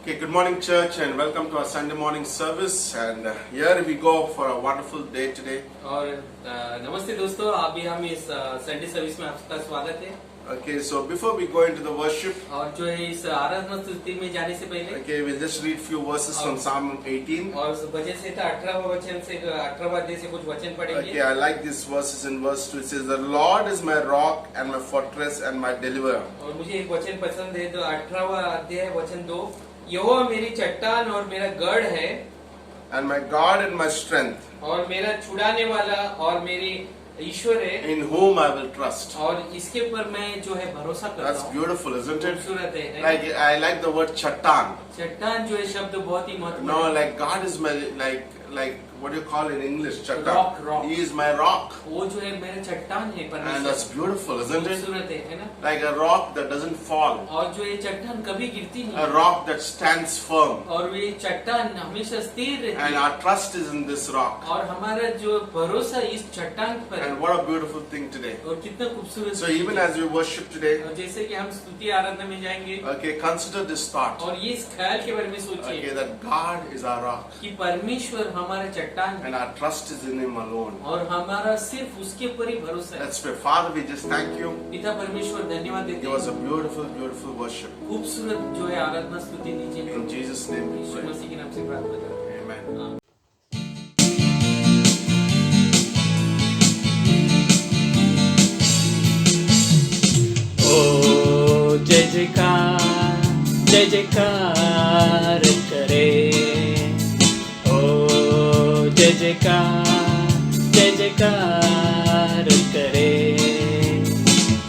Okay, good morning, church, and welcome to our Sunday morning service. And here we go for a wonderful day today. और नमस्ते दोस्तों, अभी हम इस Sunday service में आपका स्वागत है। Okay, so before we go into the worship, और जो है इस आराधना स्तुति में जाने से पहले okay, we'll just read few verses from Psalm 18. और वचन से 18वां वचन से 18वां अध्याय से कुछ वचन पढ़ेंगे। Okay, I like these verses. In verse 2 it says, "The Lord is my rock and my fortress and my deliverer." और मुझे एक वचन पसंद है, तो 18वां अध्याय वचन 2, यहोवा मेरी चट्टान और मेरा गढ़ है, And my God and my strength, और मेरा छुड़ाने वाला और मेरी ईश्वर है, in whom I will trust. और इसके ऊपर मैं जो है भरोसा करता That's हूँ। beautiful, isn't it? खूबसूरत है। Like I like the word chattan. चट्टान जो है शब्द बहुत ही महत्वपूर्ण No, है। like God is my like what do you call in English? Chattan. Rock. He is my rock, वो जो है मेरा चट्टान है, and that's परमेश्वर। beautiful, isn't it? खूबसूरत है ना? Like a rock that doesn't fall, और जो ये चट्टान कभी गिरती a नहीं, rock that stands firm, और ये चट्टान हमेशा स्थिर रहती and है, our trust is in this rock. और हमारा जो भरोसा इस चट्टान पर है। And what a beautiful thing today. और कितना खूबसूरत। So even as we worship today, और जैसे कि हम स्तुति आराधना में जाएंगे, okay, consider this thought, और ये इस ख्याल के बारे में okay, सोचिए that God is our rock, कि परमेश्वर हमारा चट्टान है, and our trust is in Him alone. और हमारा सिर्फ उसके ऊपर ही भरोसा है। Let's pray. Father, we just thank you. पिता परमेश्वर धन्यवाद देते It was a हैं। beautiful, beautiful worship. खूबसूरत जो है आराधना स्तुति दीजिए। In Jesus' name we Yeshu pray. मसीह के नाम से प्रार्थना करते हैं। Amen. ओ जय जयकार करे, ओ जय जयकार करे,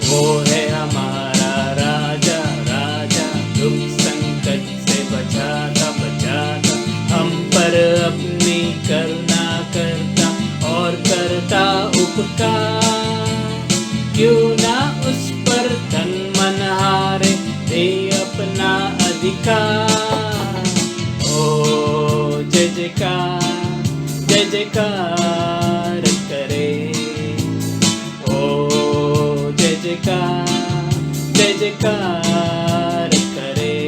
वो है हमारा राजा राजा, दुख संकट से बचाता बचाता, हम पर अपनी करुणा करता और करता उपकार, क्यों ना उस पर तन मन हारे दे अपना अधिकार। ओ जय जयकार करे, ओ जय जयकार करे,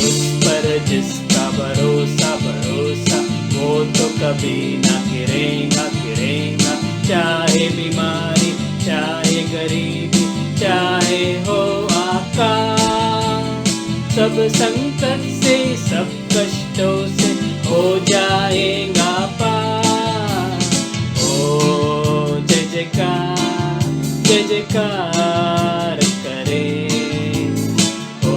उस पर जिसका भरोसा भरोसा, वो तो कभी ना गिरेगा गिरेगा, चाहे बीमारी चाहे गरीबी चाहे हो आकाश, सब संकट से सब कष्टों से हो जाएगा पार। ओ जय जयकार करे, ओ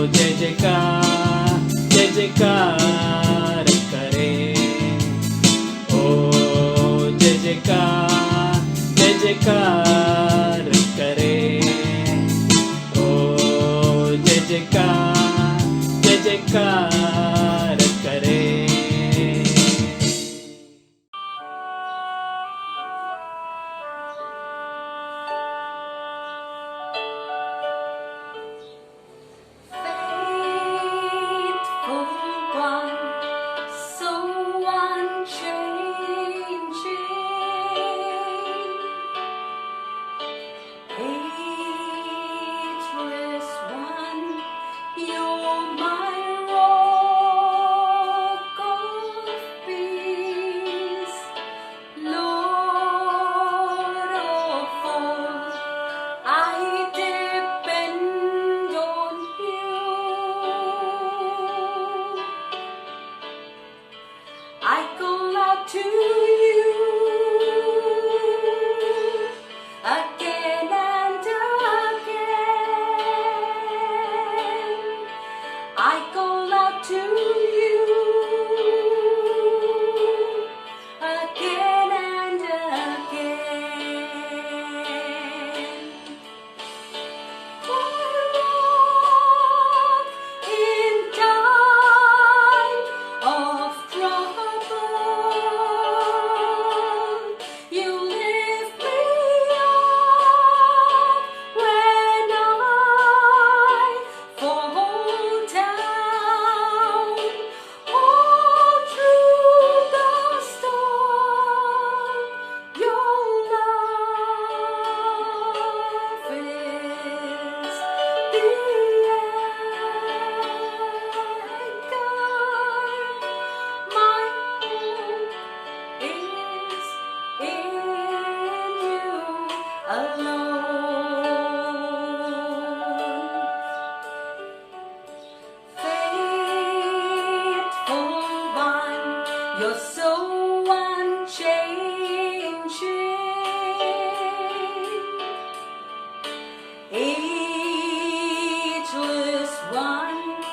जय जयकार करे, ओ जय जयकार करे, ओ जय जयकार करे। Faithful one, so unchanging, ageless one, you're my rock of peace, Lord of all, I depend on you. I call out to you again and again. I You're so unchanging, ageless one.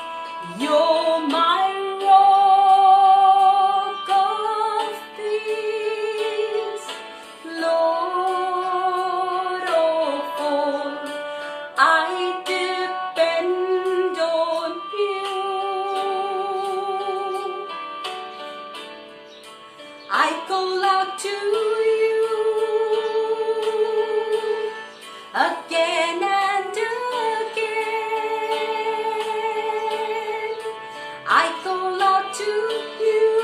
You're my rock of peace, Lord of all. I depend on you. I call out to you again and again. I call out to you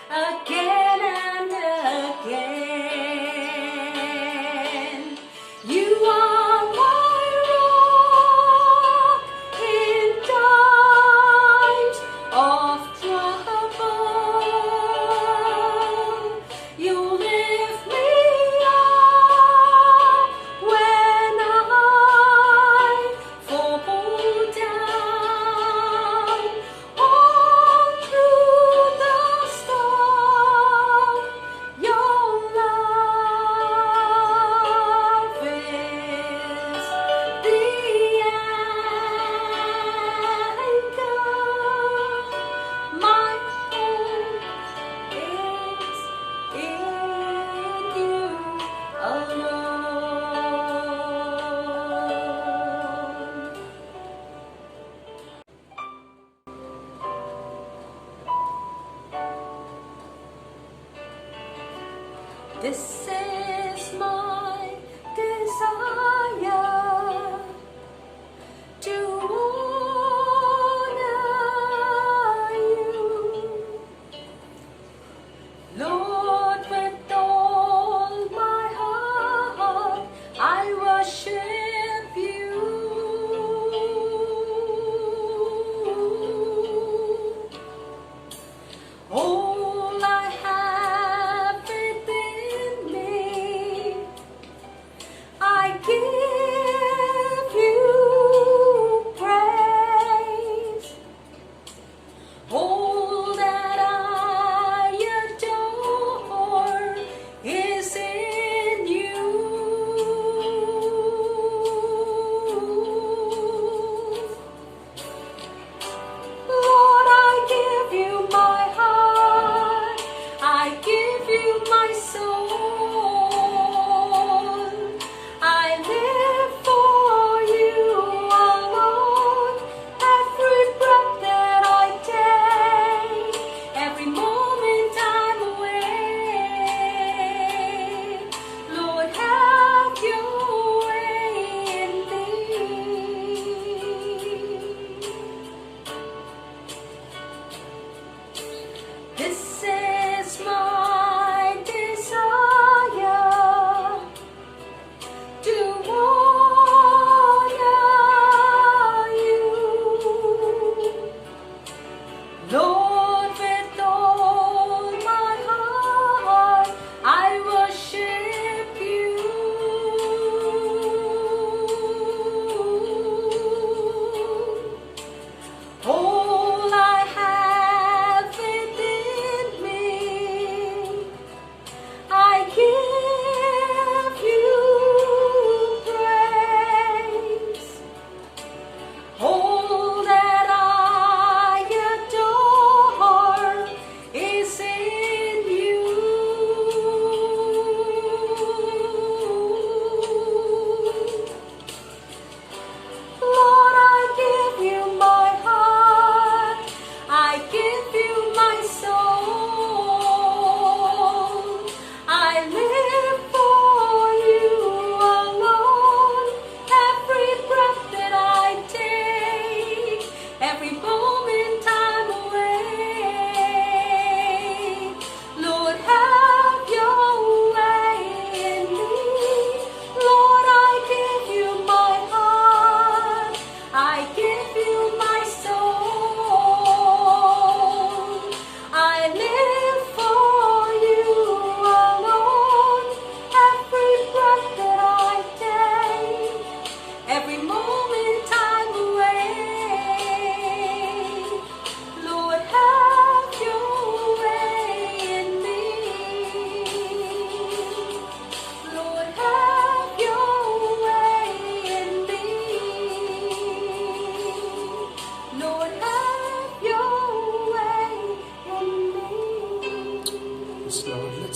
again and again. You are my rock in times of trouble. You lift me up when I fall down. All through the storm, your love is the anchor. My hope is in you alone. This is my desire to honor you, Lord, with all my heart. I worship you. All I have within me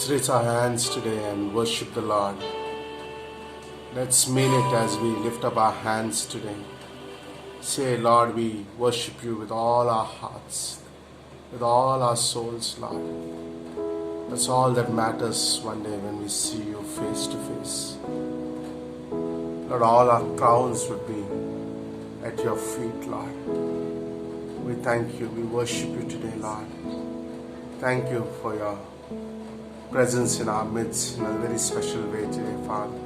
Let's raise our hands today and worship the Lord. Let's mean it as we lift up our hands today. Say, Lord, we worship you with all our hearts, with all our souls, Lord. That's all that matters one day when we see you face to face. Lord, all our crowns would be at your feet, Lord. We thank you. We worship you today, Lord. Thank you for your presence in our midst in a very special way today, Father.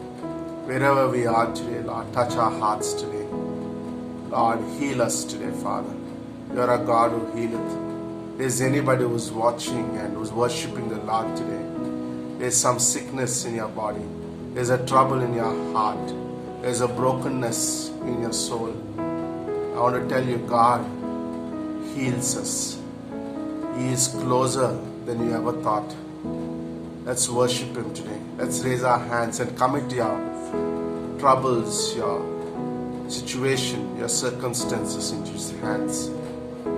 Wherever we are today, Lord, touch our hearts today. Lord, heal us today, Father. You are a God who healeth. There's anybody who's watching and who's worshipping the Lord today. There's some sickness in your body. There's a trouble in your heart. There's a brokenness in your soul. I want to tell you, God heals us. He is closer than you ever thought. Let's worship Him today. Let's raise our hands and commit your troubles, your situation, your circumstances into His hands.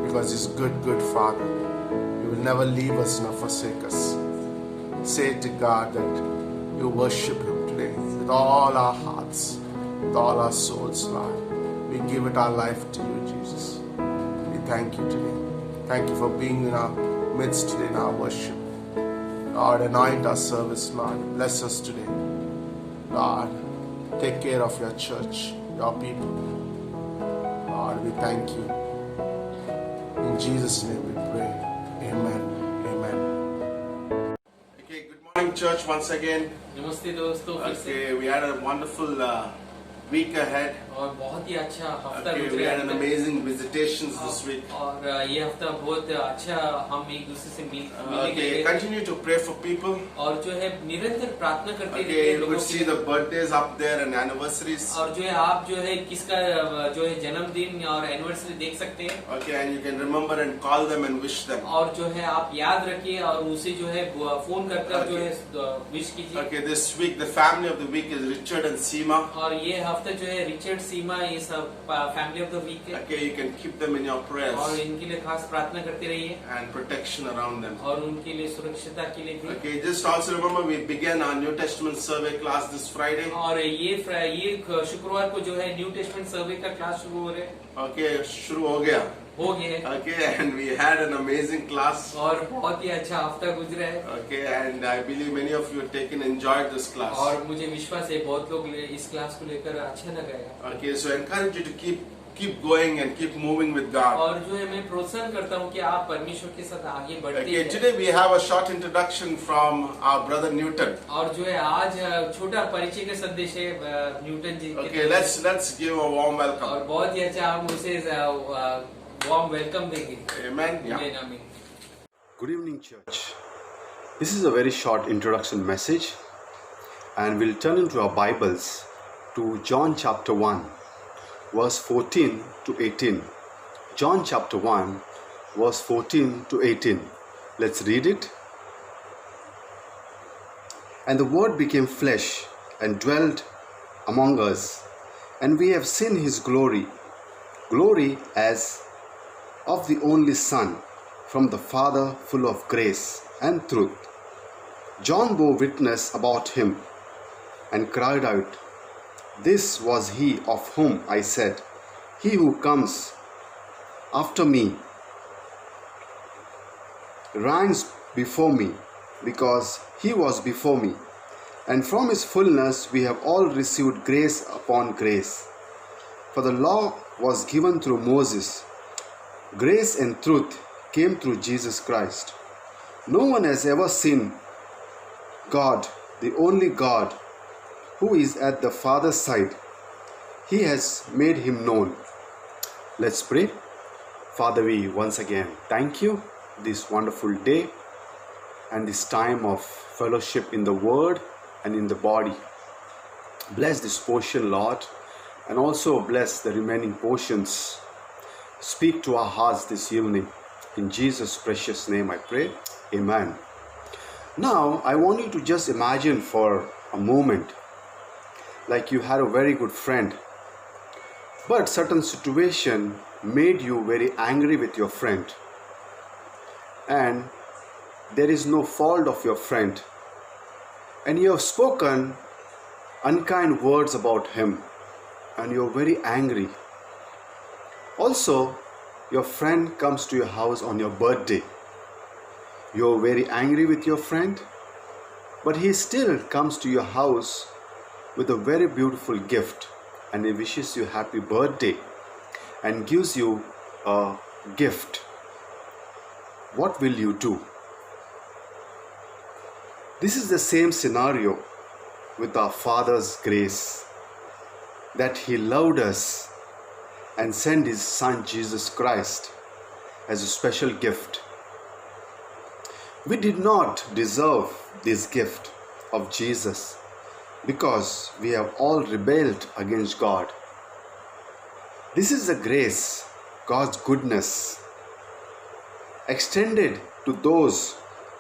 Because He's good Father. He will never leave us nor forsake us. Say to God that you worship Him today with all our hearts, with all our souls, Lord. We give it our life to you, Jesus. We thank you today. Thank you for being in our midst today in our worship. Lord, anoint our service, Lord. Bless us today. Lord, take care of your church, your people. Lord, we thank you. In Jesus' name we pray. Amen. Amen. Okay, good morning, church, once again. नमस्ते दोस्तों, फिर से Okay, we had a wonderful week ahead. और बहुत ही अच्छा हफ्ता Okay, we गुजरा had an है। amazing visitations this week. और ये हफ्ता बहुत अच्छा हम एक दूसरे से मिलने के Okay, लिए continue to pray for people. और जो है निरंतर प्रार्थना करते रहते Okay, हैं you लोगों could के see लिए। the birthdays up there and anniversaries. और जो है आप जो है किसका जो है जन्मदिन और एनिवर्सरी देख सकते हैं। Okay, and you can remember and call them and wish them. और जो है आप याद रखिए और उसे जो है फोन कर जो है विश कीजिए। Okay, this week the family of the week is Richard and Seema. और ये हफ्ता जो है रिचर्ड सीमा इस फैमिली ऑफ द वीक है। Okay, you can keep them in your और prayers इनके लिए खास प्रार्थना करते रहिए and protection around them. और उनके लिए सुरक्षिता के लिए भी। Okay, just also remember we began our New Testament survey class this Friday. और ये शुक्रवार को जो है न्यू टेस्टमेंट सर्वे का क्लास शुरू हो रहा है। Okay, शुरू हो गया. हो गया है। Okay, and we had an amazing class. और बहुत ही अच्छा हफ्ता गुजरा है। Okay, and I believe many of you enjoyed this class. और मुझे विश्वास है बहुत लोग इस क्लास को लेकर अच्छा लगा है। Okay, so I encourage you to keep going and keep moving with God. और जो है मैं प्रोत्साहन करता हूँ कि आप परमेश्वर के साथ आगे बढ़ते Okay, हैं। today we have a short introduction from our brother Newton. और जो है आज छोटा परिचय का संदेश है न्यूटन जी के। Okay, let's give a warm welcome. और बहुत ही अच्छा हम उसे वार्म वेलकम देंगे। Amen. Yeah. लेना में। Good evening, church. This is a very short introduction message, and we'll turn into our Bibles to John chapter 1, verse 14 to 18. John chapter 1, verse 14 to 18. Let's read it. And the Word became flesh and dwelt among us, and we have seen His glory, glory as of the only Son from the Father, full of grace and truth. John bore witness about Him and cried out, "This was He of whom I said, He who comes after me ranks before me, because He was before me. And from His fullness we have all received grace upon grace. For the law was given through Moses. Grace and truth came through Jesus Christ. No one has ever seen God, the only God, who is at the Father's side. He has made Him known." Let's pray. Father, we once again thank you this wonderful day and this time of fellowship in the Word and in the body. Bless this portion, Lord, and also bless the remaining portions. Speak to our hearts this evening. In Jesus' precious name I pray. Amen. Now, I want you to just imagine for a moment like you had a very good friend, but certain situation made you very angry with your friend, and there is no fault of your friend, and you have spoken unkind words about him, and you are very angry. Also, your friend comes to your house on your birthday. You are very angry with your friend, but he still comes to your house with a very beautiful gift, and he wishes you happy birthday and gives you a gift. What will you do? This is the same scenario with our Father's grace, that He loved us and sent His Son Jesus Christ as a special gift. We did not deserve this gift of Jesus because we have all rebelled against God. This is the grace, God's goodness, extended to those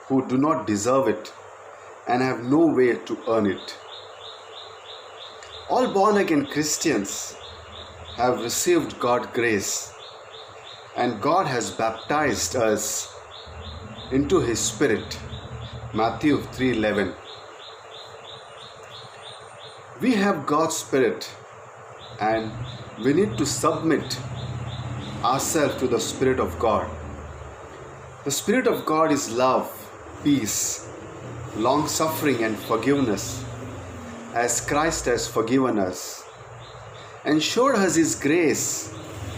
who do not deserve it and have no way to earn it. All born again Christians have received God's grace, and God has baptized us into His Spirit. Matthew 3:11. We have God's Spirit, and we need to submit ourselves to the Spirit of God. The Spirit of God is love, peace, long-suffering and forgiveness, as Christ has forgiven us and showed us His grace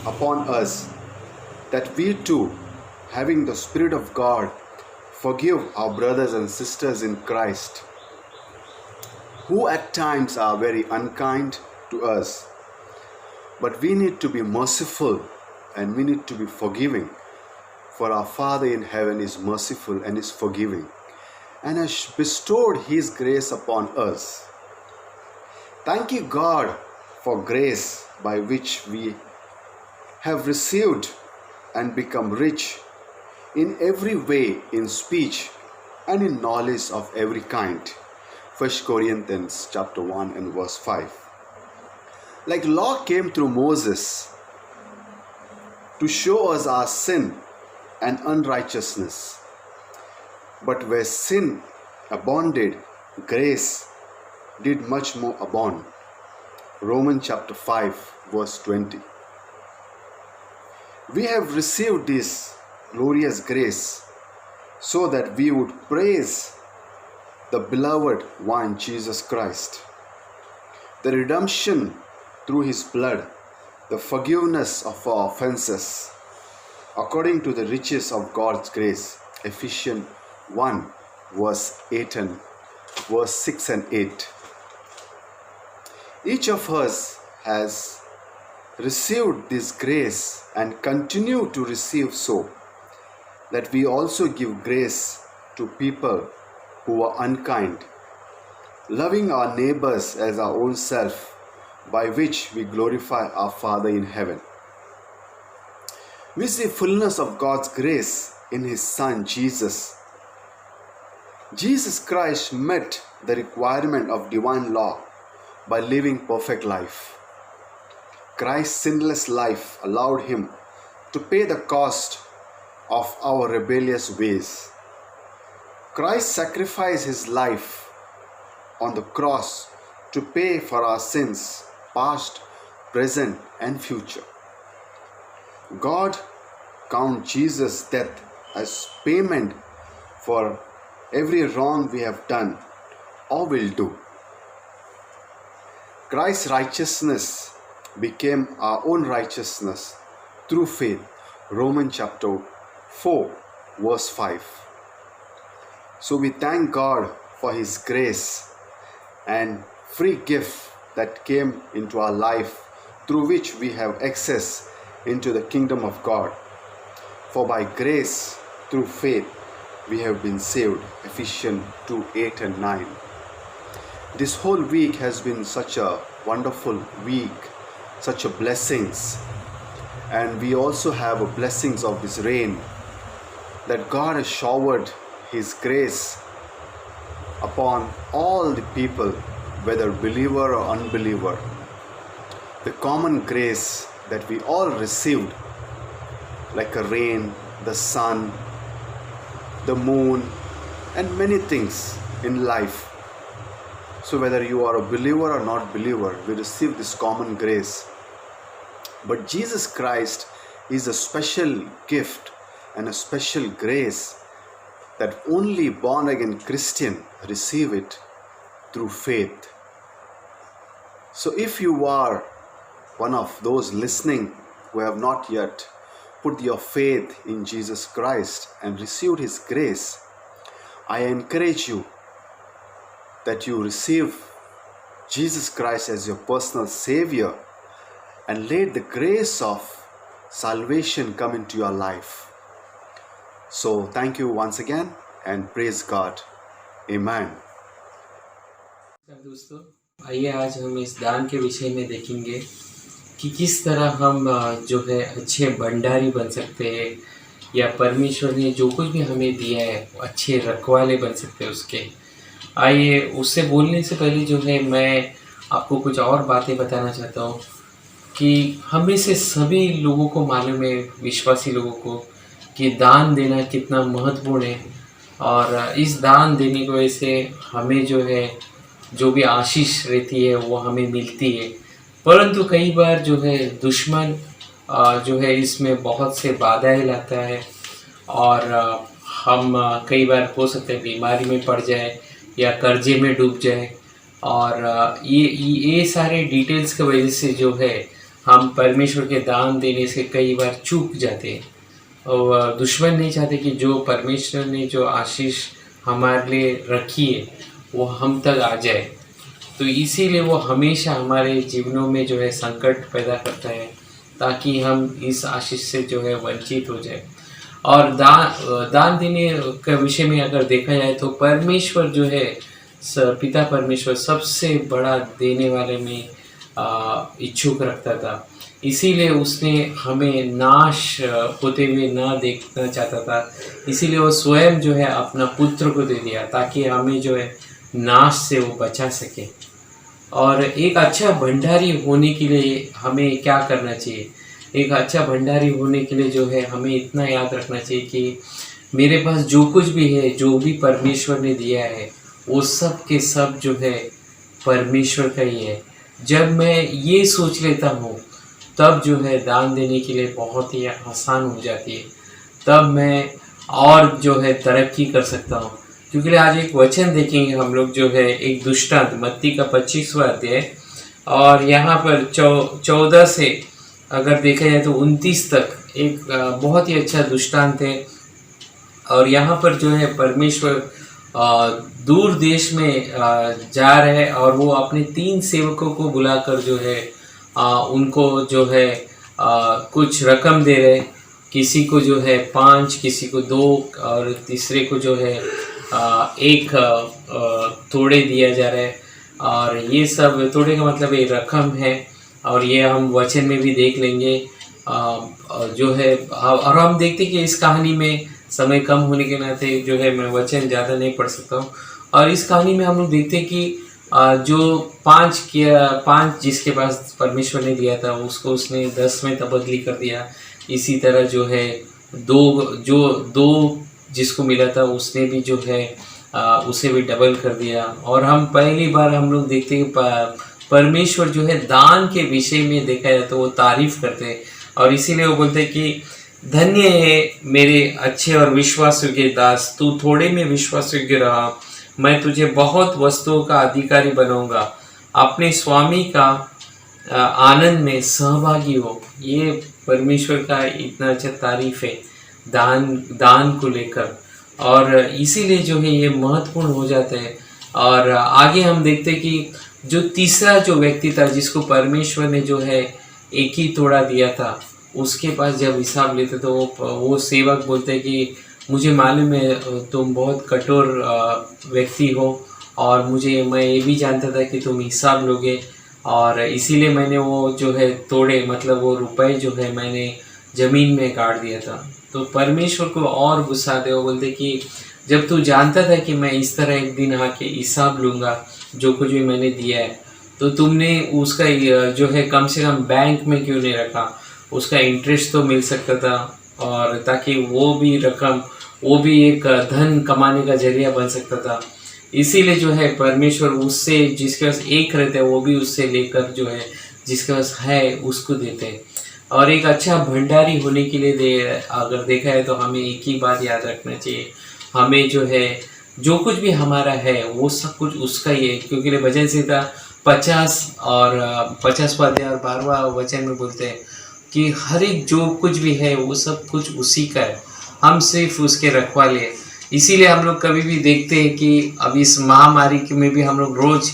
upon us, that we too, having the Spirit of God, forgive our brothers and sisters in Christ who at times are very unkind to us. But we need to be merciful and we need to be forgiving, for our Father in heaven is merciful and is forgiving and has bestowed His grace upon us. Thank you, God, for grace by which we have received and become rich in every way, in speech and in knowledge of every kind. 1 Corinthians chapter 1 and verse 5. Like law came through Moses to show us our sin and unrighteousness, but where sin abounded, grace did much more abound. Romans chapter 5 verse 20. We have received this glorious grace so that we would praise the beloved one, Jesus Christ, the redemption through His blood, the forgiveness of our offenses, according to the riches of God's grace. Ephesians 1 verse 8 and verse 6 and 8. Each of us has received this grace and continue to receive so, that we also give grace to people who are unkind, loving our neighbors as our own self, by which we glorify our Father in heaven. We see fullness of God's grace in His Son Jesus. Jesus Christ met the requirement of divine law by living perfect life. Christ's sinless life allowed Him to pay the cost of our rebellious ways. Christ sacrificed His life on the cross to pay for our sins, past, present and future. God counts Jesus' death as payment for every wrong we have done or will do. Christ's righteousness became our own righteousness through faith. Romans chapter 4 verse 5. So we thank God for His grace and free gift that came into our life, through which we have access into the kingdom of God. For by grace through faith we have been saved. Ephesians 2 8 and 9. This whole week has been such a wonderful week, such a blessings, and we also have a blessings of this rain, that God has showered His grace upon all the people, whether believer or unbeliever. The common grace that we all received, like a rain, the sun, the moon, and many things in life, So whether you are a believer or not believer, we receive this common grace. But Jesus Christ is a special gift and a special grace that only born again Christian receive it through faith. So if you are one of those listening who have not yet put your faith in Jesus Christ and received His grace, I encourage you that you receive Jesus Christ as your personal Savior and let the grace of salvation come into your life. So thank you once again and praise God. Amen. दोस्तों, आइए आज हम इस दान के विषय में देखेंगे कि किस तरह हम जो है अच्छे भंडारी बन सकते हैं, या परमेश्वर ने जो कुछ भी हमें दिया है अच्छे रखवाले बन सकते हैं उसके। आइए उससे बोलने से पहले जो है मैं आपको कुछ और बातें बताना चाहता हूँ कि हमें से सभी लोगों को मालूम है, विश्वासी लोगों को, कि दान देना कितना महत्वपूर्ण है। और इस दान देने की वजह से हमें जो है जो भी आशीष रहती है वो हमें मिलती है। परंतु कई बार जो है दुश्मन जो है इसमें बहुत से बाधाएं लाता है और हम कई बार हो सकता है बीमारी में पड़ जाए या कर्जे में डूब जाए। और ये सारे डिटेल्स की वजह से जो है हम परमेश्वर के दान देने से कई बार चूक जाते हैं। और दुश्मन नहीं चाहते कि जो परमेश्वर ने जो आशीष हमारे लिए रखी है वो हम तक आ जाए। तो इसीलिए वो हमेशा हमारे जीवनों में जो है संकट पैदा करता है ताकि हम इस आशीष से जो है वंचित हो जाए। और दान देने के विषय में अगर देखा जाए तो परमेश्वर जो है पिता परमेश्वर सबसे बड़ा देने वाले में इच्छुक रखता था। इसीलिए उसने हमें नाश होते हुए ना देखना चाहता था। इसीलिए वो स्वयं जो है अपना पुत्र को दे दिया ताकि हमें जो है नाश से वो बचा सके। और एक अच्छा भंडारी होने के लिए हमें क्या करना चाहिए? एक अच्छा भंडारी होने के लिए जो है हमें इतना याद रखना चाहिए कि मेरे पास जो कुछ भी है, जो भी परमेश्वर ने दिया है, वो सब के सब जो है परमेश्वर का ही है। जब मैं ये सोच लेता हूँ तब जो है दान देने के लिए बहुत ही आसान हो जाती है। तब मैं और जो है तरक्की कर सकता हूँ। क्योंकि आज एक वचन देखेंगे हम लोग जो है एक दुष्टांत मत्ती का 25वां अध्याय, और यहाँ पर 14 से अगर देखा जाए तो 29 तक एक बहुत ही अच्छा दुष्टांत है। और यहाँ पर जो है परमेश्वर दूर देश में जा रहे हैं और वो अपने 3 सेवकों को बुलाकर जो है उनको जो है कुछ रकम दे रहे। किसी को जो है 5, किसी को 2 और तीसरे को जो है 1 तोड़े दिया जा रहा है। और ये सब तोड़े का मतलब ये रकम है और ये हम वचन में भी देख लेंगे जो है। और हम देखते कि इस कहानी में समय कम होने के नाते जो है मैं वचन ज़्यादा नहीं पढ़ सकता हूँ। और इस कहानी में हम लोग देखते हैं कि जो 5 जिसके पास परमेश्वर ने दिया था उसको उसने 10 में तब्दीली कर दिया। इसी तरह जो है 2 जिसको मिला था उसने भी जो है उसे भी डबल कर दिया। और हम पहली बार हम लोग देखते हैं परमेश्वर जो है दान के विषय में देखा जाए तो वो तारीफ करते हैं। और इसीलिए वो बोलते हैं कि धन्य है मेरे अच्छे और विश्वास योग्य दास, तू थोड़े में विश्वास योग्य रहा, मैं तुझे बहुत वस्तुओं का अधिकारी बनाऊंगा, अपने स्वामी का आनंद में सहभागी हो। ये परमेश्वर का इतना अच्छा तारीफ है दान को लेकर। और इसीलिए जो है ये महत्वपूर्ण हो जाता है। और आगे हम देखते हैं कि जो तीसरा जो व्यक्ति था जिसको परमेश्वर ने जो है 1 ही तोड़ा दिया था, उसके पास जब हिसाब लेते तो वो सेवक बोलते हैं कि मुझे मालूम है तुम बहुत कठोर व्यक्ति हो और मैं ये भी जानता था कि तुम हिसाब लोगे, और इसीलिए मैंने वो जो है तोड़े, मतलब वो रुपए जो है मैंने ज़मीन में गाड़ दिया था। तो परमेश्वर को और गुस्सा दे, वो बोलते कि जब तू जानता था कि मैं इस तरह एक दिन आके हिसाब लूँगा जो कुछ भी मैंने दिया है, तो तुमने उसका जो है कम से कम बैंक में क्यों नहीं रखा? उसका इंटरेस्ट तो मिल सकता था, और ताकि वो भी रकम, वो भी एक धन कमाने का जरिया बन सकता था। इसीलिए जो है परमेश्वर उससे जिसके पास एक रहता है वो भी उससे लेकर जो है जिसके पास है उसको देते हैं। और एक अच्छा भंडारी होने के लिए अगर देखा है तो हमें एक ही बात याद रखना चाहिए, हमें जो है जो कुछ भी हमारा है वो सब कुछ उसका ही है। क्योंकि भजन संहिता 50 और 50 अध्याय और 12वां वचन में बोलते हैं कि हर एक जो कुछ भी है वो सब कुछ उसी का है, हम सिर्फ उसके रखवाले हैं। इसीलिए हम लोग कभी भी देखते हैं कि अब इस महामारी में भी हम लोग रोज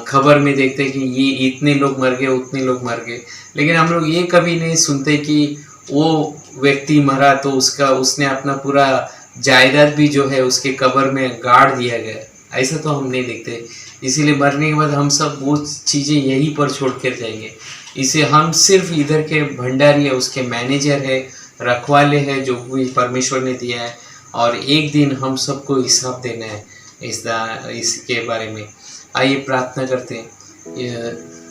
खबर में देखते हैं कि ये इतने लोग मर गए उतने लोग मर गए, लेकिन हम लोग ये कभी नहीं सुनते कि वो व्यक्ति मरा तो उसने अपना पूरा जायदाद भी जो है उसके कब्र में गाड़ दिया गया, ऐसा तो हम नहीं देखते। इसीलिए मरने के बाद हम सब वो चीज़ें यहीं पर छोड़ कर जाएंगे। इसे हम सिर्फ इधर के भंडारी है, उसके मैनेजर है, रखवाले हैं जो भी परमेश्वर ने दिया है, और एक दिन हम सबको हिसाब देना है इसके बारे में। आइए प्रार्थना करते हैं।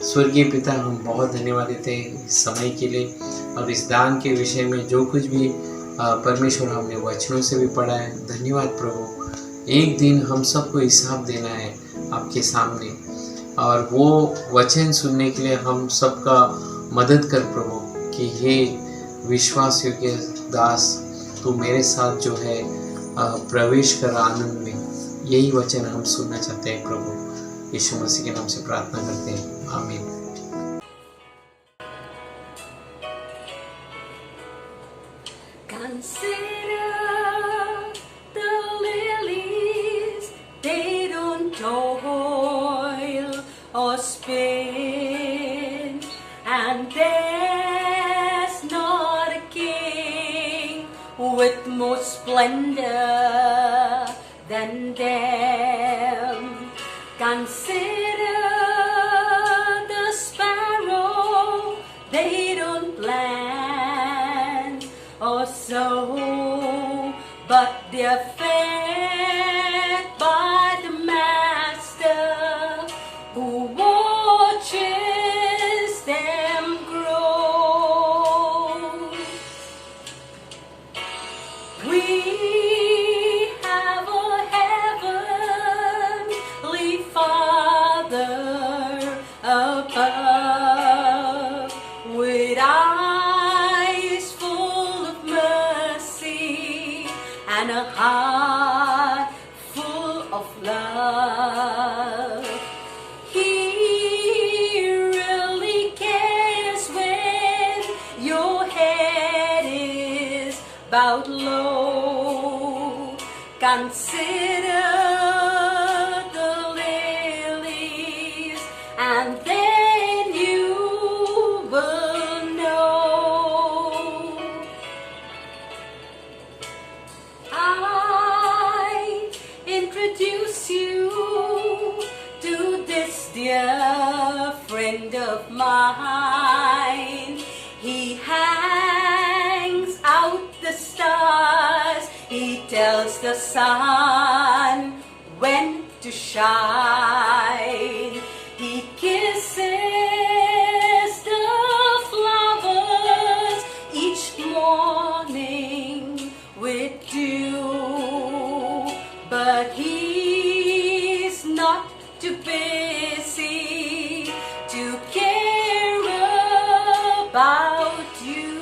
स्वर्गीय पिता, हम बहुत धन्यवाद देते हैं इस समय के लिए और इस दान के विषय में जो कुछ भी परमेश्वर हमने वचनों से भी पढ़ा है। धन्यवाद प्रभु, एक दिन हम सबको हिसाब देना है आपके सामने, और वो वचन सुनने के लिए हम सबका मदद कर प्रभु कि हे विश्वास योग्य दास, तू मेरे साथ जो है प्रवेश कर आनंद में। यही वचन हम सुनना चाहते हैं प्रभु, यीशु मसीह के नाम से प्रार्थना करते हैं, आमीन। Consider the lilies, they don't toil or spin, and there's not a king with more splendor than them. Consider the sparrow, they don't plant or sow, but they're fed by the Master who watches them grow. We have a heavenly Father above, with eyes full of mercy and a heart full of love. He really cares when your head is bowed low. Consider the lilies, and then you will know. I introduce you to this dear friend of mine. He hangs out the stars, he tells the sun when to shine. He kisses the flowers each morning with dew, but he's not too busy to care about you.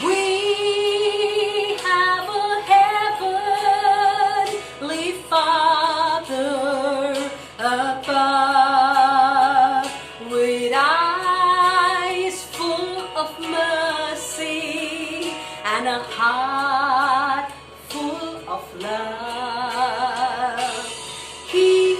We have a heavenly Father above, with eyes full of mercy and a heart full of love. He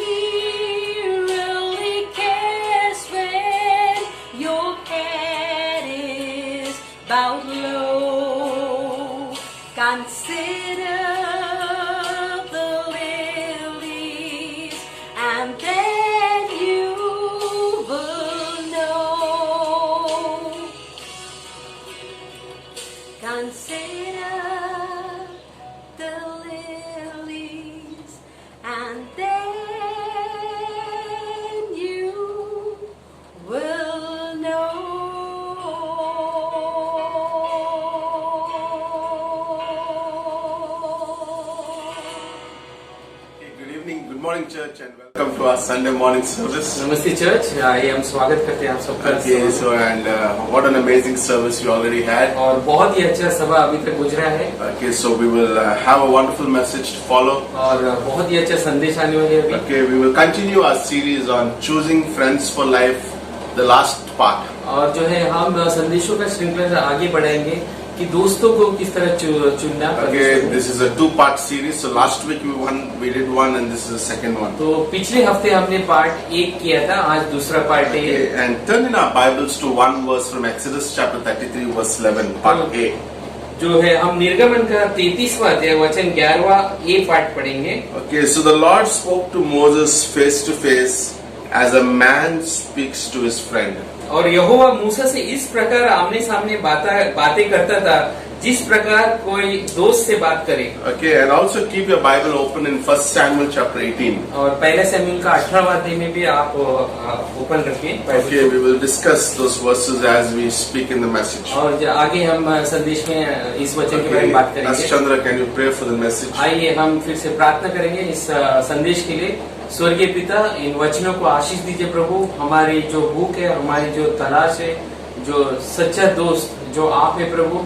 really cares when your head is bowed low. Consider the lilies, and then you will know. Consider the lilies, and then you will know. morning, church, and welcome to our Sunday morning service. नमस्ते church, आइए हम स्वागत करते हैं आप सबका। Okay, so and what an amazing service you already had. और बहुत ही अच्छा सभा अभी तक गुजरा है Okay, so we will have a wonderful message to follow. और बहुत ही अच्छा संदेश आने वाले हैं अभी। Okay, we will continue our series on choosing friends for life, the last part. और जो है हम संदेशों का श्रृंखला से आगे बढ़ाएंगे कि दोस्तों को किस तरह चुनना। Okay, this is a two-part series. So last week we did one, and this is the second one. तो पिछले हफ्ते हमने पार्ट 1 किया था, आज दूसरा पार्ट है। Okay, and turn in our Bibles to one verse from Exodus chapter 33, verse 11, part A. जो है हम निर्गमन का 33वां अध्याय वचन 11वां ए पार्ट पढ़ेंगे। Okay, so the Lord spoke to Moses face to face as a man speaks to his friend. और यहोवा मूसा से इस प्रकार आमने सामने बातें करता था जिस प्रकार कोई दोस्त से बात करे। Okay, and also keep your Bible open in 1 Samuel chapter 18. और पहला शमूएल का 18वां अध्याय में भी आप ओपन रखें। Okay, we will discuss those verses as we speak in the message. और आगे हम संदेश में इस वचन के बारे में बात करेंगे। Chandra, can you pray for the message? आइए हम फिर से प्रार्थना करेंगे इस संदेश के लिए। स्वर्गीय पिता, इन वचनों को आशीष दीजिए प्रभु। हमारी जो भूख है, हमारी जो तलाश है, जो सच्चा दोस्त जो आप है प्रभु,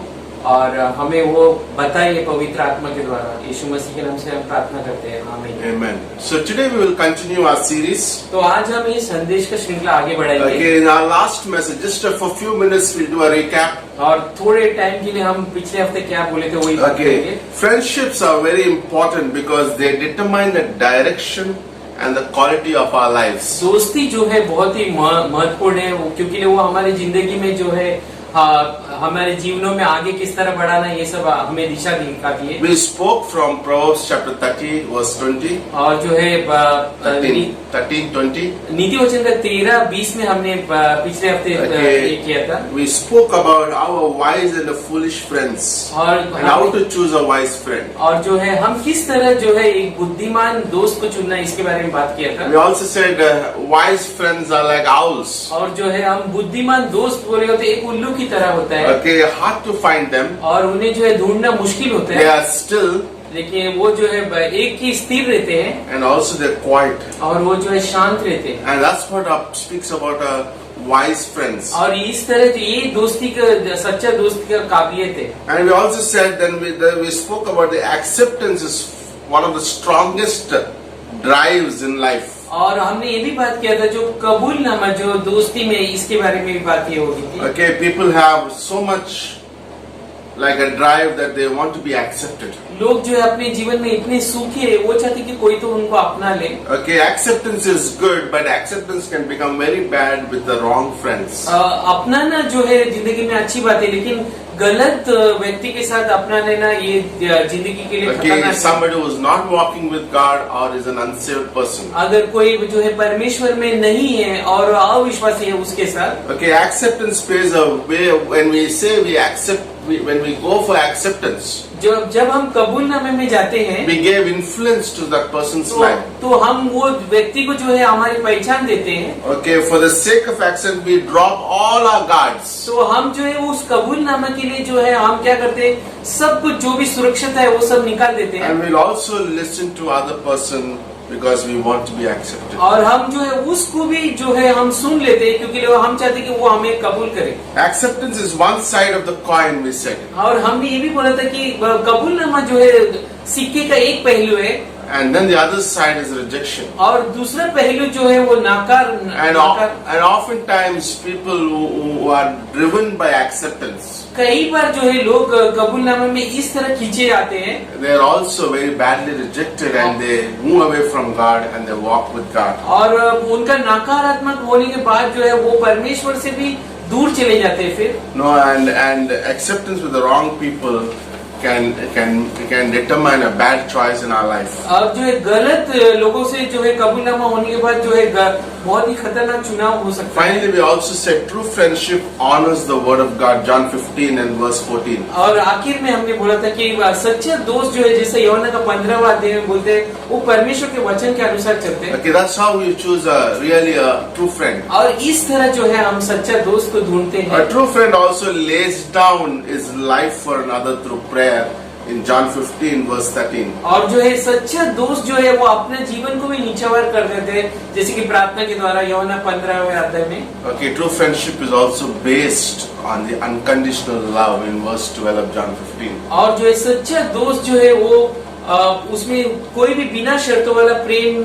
और हमें वो बताइए पवित्र आत्मा के द्वारा। यीशु मसीह के नाम से हम प्रार्थना करते हैं, आमीन। Amen. So today we will continue our series. तो आज हम इस संदेश का श्रृंखला आगे बढ़ाएंगे। Okay, in our last message, just for a few minutes we'll do a recap. और थोड़े टाइम के लिए हम पिछले हफ्ते क्या बोले थे वही बात करेंगे। Okay, friendships are very important because they determine the direction and the quality of our lives. दोस्ती जो है बहुत ही महत्वपूर्ण है, क्योंकि वो हमारी जिंदगी में जो है हमारे जीवनों में आगे किस तरह बढ़ाना, ये सब हमें दिशा दिखाती है। We spoke from Proverbs chapter 30 verse 20. और जो है 13-20. नीति वचन का 13-20 में हमने पिछले हफ्ते ये किया था। We spoke about our wise and the foolish friends and how to choose a wise friend. और जो है हम किस तरह जो है एक बुद्धिमान दोस्त को चुनना, इसके बारे में बात किया था। We also said wise friends are like owls. और जो है हम बुद्धिमान दोस्त बोले होते एक उल्लू की तरह होता है। Okay, hard to find them. और उन्हें जो है ढूंढना मुश्किल होता They है, are still लेकिन वो जो है एक ही स्थिर रहते हैं, and also they're quiet. और वो जो है शांत रहते हैं। And that's what speaks about wise friends. और इस तरह ये दोस्ती का सच्चा दोस्त का काबिलियत है। And we also said then we spoke about the acceptance is one of the strongest drives in life. और हमने ये भी बात किया था जो कबूलनामा जो दोस्ती में, इसके बारे में भी बात ये होगी थी। Okay, people have so much like a drive that they want to be accepted. लोग जो है अपने जीवन में इतने सुखी है, वो चाहते कि कोई तो उनको अपना ले। Okay, acceptance is good, but acceptance can become very bad with the wrong friends. अपनाना जो है जिंदगी में अच्छी बात है, लेकिन गलत व्यक्ति के साथ अपना लेना ये जिंदगी के लिए Okay, खतरनाक है। somebody who is not walking with God or is an unsaved person. अगर कोई जो है परमेश्वर में नहीं है और अविश्वासी है उसके साथ। Okay, acceptance plays a way when we say we accept. When we go for acceptance, जब हम कबूलनामे में जाते हैं, we give influence to that person's life. तो हम वो व्यक्ति को जो है हमारी पहचान देते हैं। Okay, for the sake of acceptance, we drop all our guards. तो हम जो है उस कबूलनामा के लिए जो है हम क्या करते हैं, सब कुछ जो भी सुरक्षित है वो सब निकाल देते हैं। And we'll also listen to other person because we want to be accepted. और हम जो है उसको भी जो है हम सुन लेते हैं, क्योंकि हम चाहते हैं कि वो हमें कबूल करे। Acceptance is one side of the coin, we said. और हमने ये भी बोला था कि कबूलनामा जो है सिक्के का एक पहलू है, And then the other side is rejection. और दूसरा पहलू जो है वो नाकार। And oftentimes people who are driven by acceptance, कई बार जो है लोग कबूलनामे में इस तरह खींचे जाते हैं, they are also very badly rejected and they move away from God and they walk with God. और उनका नकारात्मक होने के बाद जो है वो परमेश्वर से भी दूर चले जाते हैं फिर। No, and acceptance with the wrong people can determine a bad choice in our life. अब जो है गलत लोगों से जो है कबूलनामा होने के बाद जो है बहुत ही खतरनाक चुनाव हो सकता है। Finally, we also said true friendship honors the word of God, John 15 and verse 14. और आखिर में हमने बोला था कि सच्चा दोस्त जो है, जैसे यूहन्ना का 15वां अध्याय में बोलते हैं, वो परमेश्वर के वचन के अनुसार चलते हैं। Okay, that's how we choose really a true friend. और इस तरह जो है हम सच्चा दोस्त को ढूंढते हैं। A true friend also lays down his life for another through prayer in John 15 verse 13. और जो है सच्चा दोस्त जो है वो अपने जीवन को भी नीचावर कर देते हैं, जैसे कि प्रार्थना के द्वारा यूहन्ना 15वें अध्याय में। Okay, true friendship is also based on the unconditional love in verse 12 of John 15. और जो है सच्चा दोस्त जो है वो उसमें कोई भी बिना शर्तों वाला प्रेम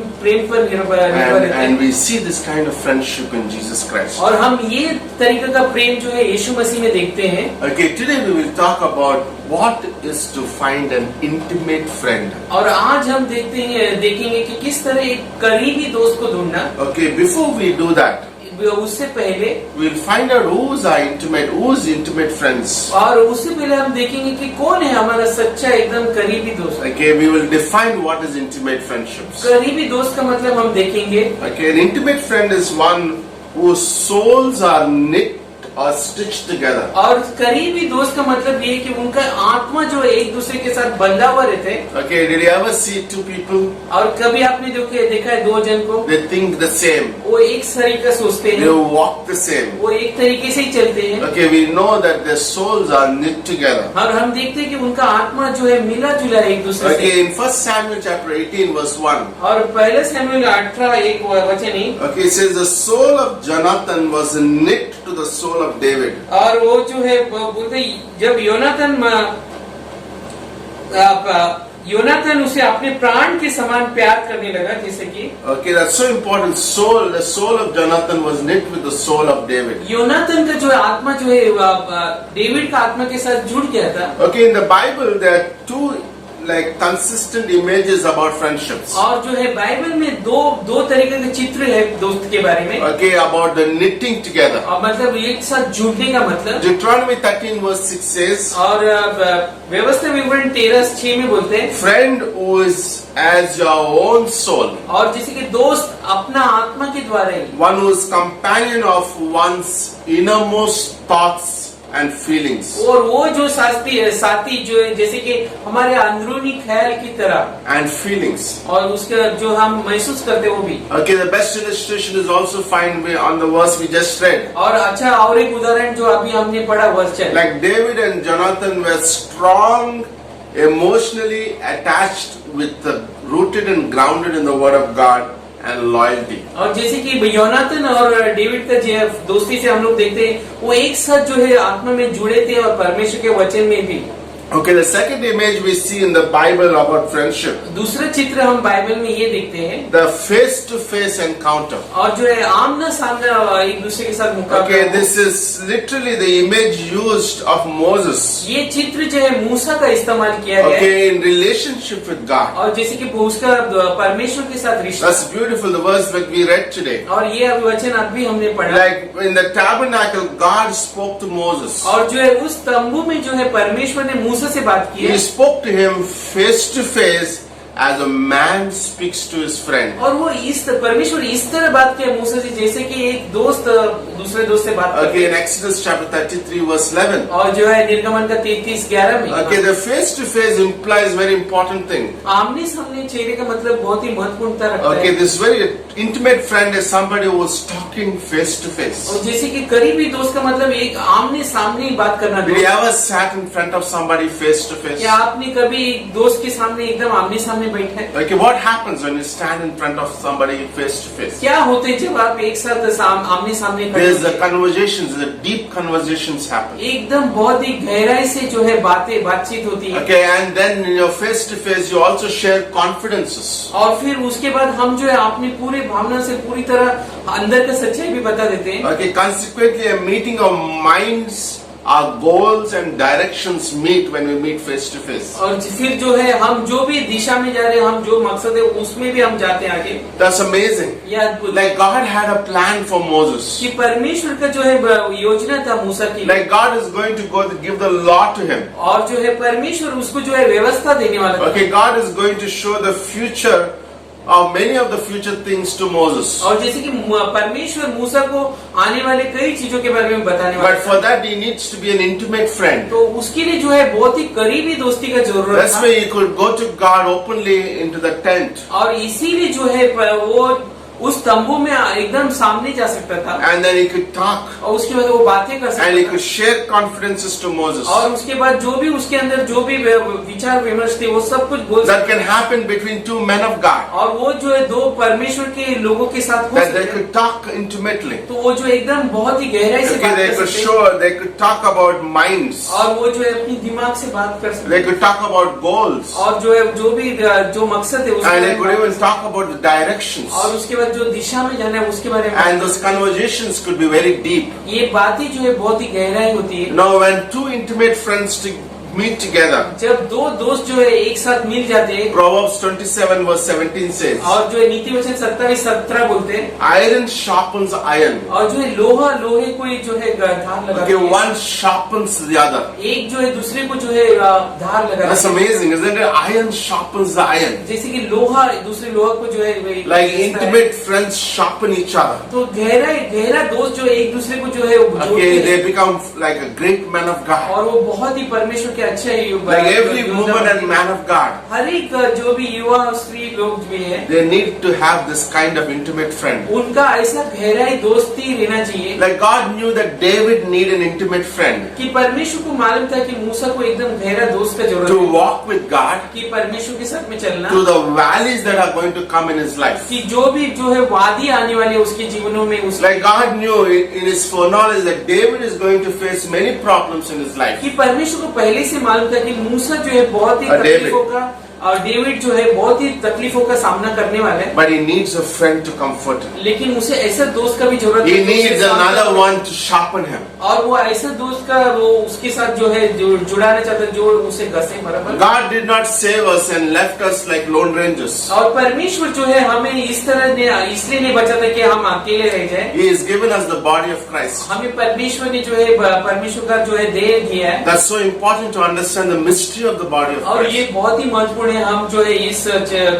पर निर्भर रहता And है। we see this kind of friendship in Jesus Christ. और हम ये तरीके का प्रेम जो है यीशु मसीह में देखते हैं। Okay, today we will talk about what is to find an intimate friend. और आज हम देखेंगे कि किस तरह एक करीबी दोस्त को ढूंढना। Okay, before we do that, उससे पहले we'll find out who's intimate friends. और उससे पहले हम देखेंगे कि कौन है हमारा सच्चा एकदम करीबी दोस्त। Okay, we will define what is intimate friendships. करीबी दोस्त का मतलब हम देखेंगे। Okay, an intimate friend is one whose souls are knit or stitched together. और करीबी दोस्त का मतलब ये है कि उनका आत्मा जो है एक दूसरे के साथ बंधा हुआ रहते हैं। Okay, did you ever see two people? और कभी आपने देखा है दो जन को, They think the same. वो एक तरीका सोचते They हैं, walk the same. वो एक तरीके से ही चलते हैं। Okay, we know that their souls are knit together. और हम देखते हैं कि उनका आत्मा जो है मिला जुला है एक दूसरे Okay, से। in 1 Samuel chapter 18 verse 1. और पहले शमूएल 18:1 ही, Okay, it says the soul of Jonathan was knit to the soul of David. और वो जो है बोलते जब योनाथन उसे अपने प्राण के समान प्यार करने लगा, जैसे कि Okay, that's so important. The soul of Jonathan was knit with the soul of David. Yonatan का जो आत्मा जो है डेविड का आत्मा के साथ जुड़ गया था। Okay, in the Bible there are two like consistent images about friendships. और जो है बाइबल में दो तरीके के चित्र है दोस्त के बारे में। Okay, about the knitting together. और मतलब एक साथ जुड़ने का मतलब। Deuteronomy 13 verse 6 says, और व्यवस्था विवरण 13:6 में बोलते हैं, friend who is as your own soul, और जैसे कि दोस्त अपना आत्मा के द्वारा ही, one who is companion of one's innermost thoughts and feelings. और वो जो साथी जो है जैसे कि हमारे अंदरूनी ख्याल की तरह And feelings. और उसका जो हम महसूस करते हैं वो भी। Okay, the best illustration is also found on the verse we just read. और अच्छा और एक उदाहरण जो अभी हमने पढ़ा वचन, Like David and Jonathan were strong, emotionally attached with rooted and grounded in the word of God and loyalty. और जैसे कि योनाथन और डेविड का जो दोस्ती से हम लोग देखते हैं वो एक साथ जो है आत्मा में जुड़े थे और परमेश्वर के वचन में भी। Okay, the second image we see in the Bible about friendship, दूसरा चित्र हम बाइबल में ये देखते हैं, the face-to-face encounter. और जो है आमना सामना एक दूसरे के साथ मुकाबला। Okay, this is literally the image used of Moses. ये चित्र जो है मूसा का इस्तेमाल किया गया है। Okay, in relationship with God. और जैसे कि उसका परमेश्वर के साथ रिश्ता। That's beautiful. The verse that we read today. और ये अभी वचन अभी हमने पढ़ा। Like in the tabernacle, God spoke to Moses. और जो है उस तंबू में जो है परमेश्वर ने मूसा से बात की है। He spoke to him face to face as a man speaks to his friend. और वो परमेश्वर इस तरह बात किया मूसा से जैसे कि एक दोस्त दूसरे दोस्त से बात करता Okay, है। in Exodus chapter 33 verse 11. और जो है निर्गमन का 33:11 में। Okay, the face to face implies very important thing. आमने सामने चेहरे का मतलब बहुत ही महत्वपूर्णता रखता Okay, है। this very intimate friend is somebody who is talking face to face. और जैसे कि करीबी दोस्त का मतलब एक आमने सामने ही बात करना। Did you ever sat in front of somebody face to face? क्या आपने कभी दोस्त के सामने एकदम आमने सामने बैठे? Okay, what happens when you stand in front of somebody face to face? क्या होते जब आप एक साथ आमने सामने खड़े There's the होते? conversations, the deep conversations happen. एकदम बहुत ही गहराई से जो है बातचीत होती है। Okay, and then in your face to face, you also share confidences. और फिर उसके बाद हम जो है अपनी पूरी भावना से पूरी तरह अंदर का सच्चाई भी बता देते हैं। Okay, consequently, a meeting of minds, our goals and directions meet when we meet face to face. और फिर जो है हम जो भी दिशा में जा रहे हैं, हम जो मकसद है उसमें भी हम जाते हैं आगे। That's amazing. यह अद्भुत। Like God had a plan for Moses. कि परमेश्वर का जो है योजना था मूसा की। Like God is going to go to give the law to him. और जो है परमेश्वर उसको जो है व्यवस्था देने वाला था। Okay, God is going to show the future of many of the future things to Moses. और जैसे कि परमेश्वर मूसा को आने वाले कई चीजों के बारे में बताने वाला But for that he needs to be an intimate friend. तो उसके लिए जो है बहुत ही करीबी दोस्ती का जरूरत That's था। why he could go to God openly into the tent. और इसीलिए जो है वो उस तंबू में एकदम सामने जा सकता था and then he could talk और उसके बाद वो बातें कर and he सकता could था share confidences to Moses. और उसके बाद जो भी उसके अंदर जो भी विचार विमर्श थे वो सब कुछ बोल That सकता can happen between two men of God. और वो जो है दो परमेश्वर के लोगों के साथ हो That they सकते could talk intimately. तो वो जो एकदम बहुत ही गहराई से Okay, बात they कर could सकते show, they could talk about minds. और वो जो है अपनी दिमाग से बात कर सकते They could talk about goals. और जो है जो मकसद है उसके And they बारे could में even talk about the directions. और उसके बाद जो दिशा में जाना है उसके बारे में And those conversations could be very deep. ये बातें जो है बहुत ही गहराई होती है Now, when two intimate friends meet together, जब दो दोस्त जो है एक साथ मिल जाते हैं Proverbs 27 verse 17 says, और जो है नीति वचन 27:17 बोलते हैं iron sharpens iron. और जो है लोहा लोहे को ही जो है धार लगाती Okay, है one sharpens the other. एक जो है दूसरे को जो है धार That's लगाती है amazing, isn't it? Iron sharpens the iron. जैसे कि लोहा दूसरे लोहा को जो है Like घिसता है। intimate friends sharpen each other. तो गहरा दोस्त जो है एक दूसरे को जो है जोड़ते Okay, हैं they become like a great man of God. और वो बहुत ही परमेश्वर के अच्छे Like every woman and man of God, हर एक जो भी युवा और स्त्री लोग भी है they need to have this kind of intimate friend. उनका ऐसा गहराई दोस्ती रहना चाहिए Like God knew that David needed an intimate friend कि परमेश्वर को मालूम था कि मूसा को एकदम गहरा दोस्त का जरूरत to है walk with God कि परमेश्वर के साथ में चलना through the valleys that are going to come in his life. कि जो भी जो है वादी आने वाली है उसके जीवनों में उस Like God knew in his foreknowledge that David is going to face many problems in his life. कि परमेश्वर को पहले से मालूम था कि मूसा जो है बहुत ही David. तकलीफों का और डेविड जो है बहुत ही तकलीफों का सामना करने वाला है But he needs a friend to comfort him. लेकिन उसे ऐसा दोस्त का भी जरूरत He है needs उसके साथ another में- one to sharpen him. और वो ऐसा दोस्त का वो उसके साथ जो है जो जुड़ाना चाहता है जो उसे घसे बराबर God did not save us and left us like lone rangers. और परमेश्वर जो है हमें इस तरह इसलिए नहीं बचाता कि हम अकेले रह जाए He has given us the body of Christ. हमें परमेश्वर ने जो है परमेश्वर का जो है देह दिया है That's so important to understand the mystery of the body of और ये Christ. बहुत ही महत्वपूर्ण है हम जो है इस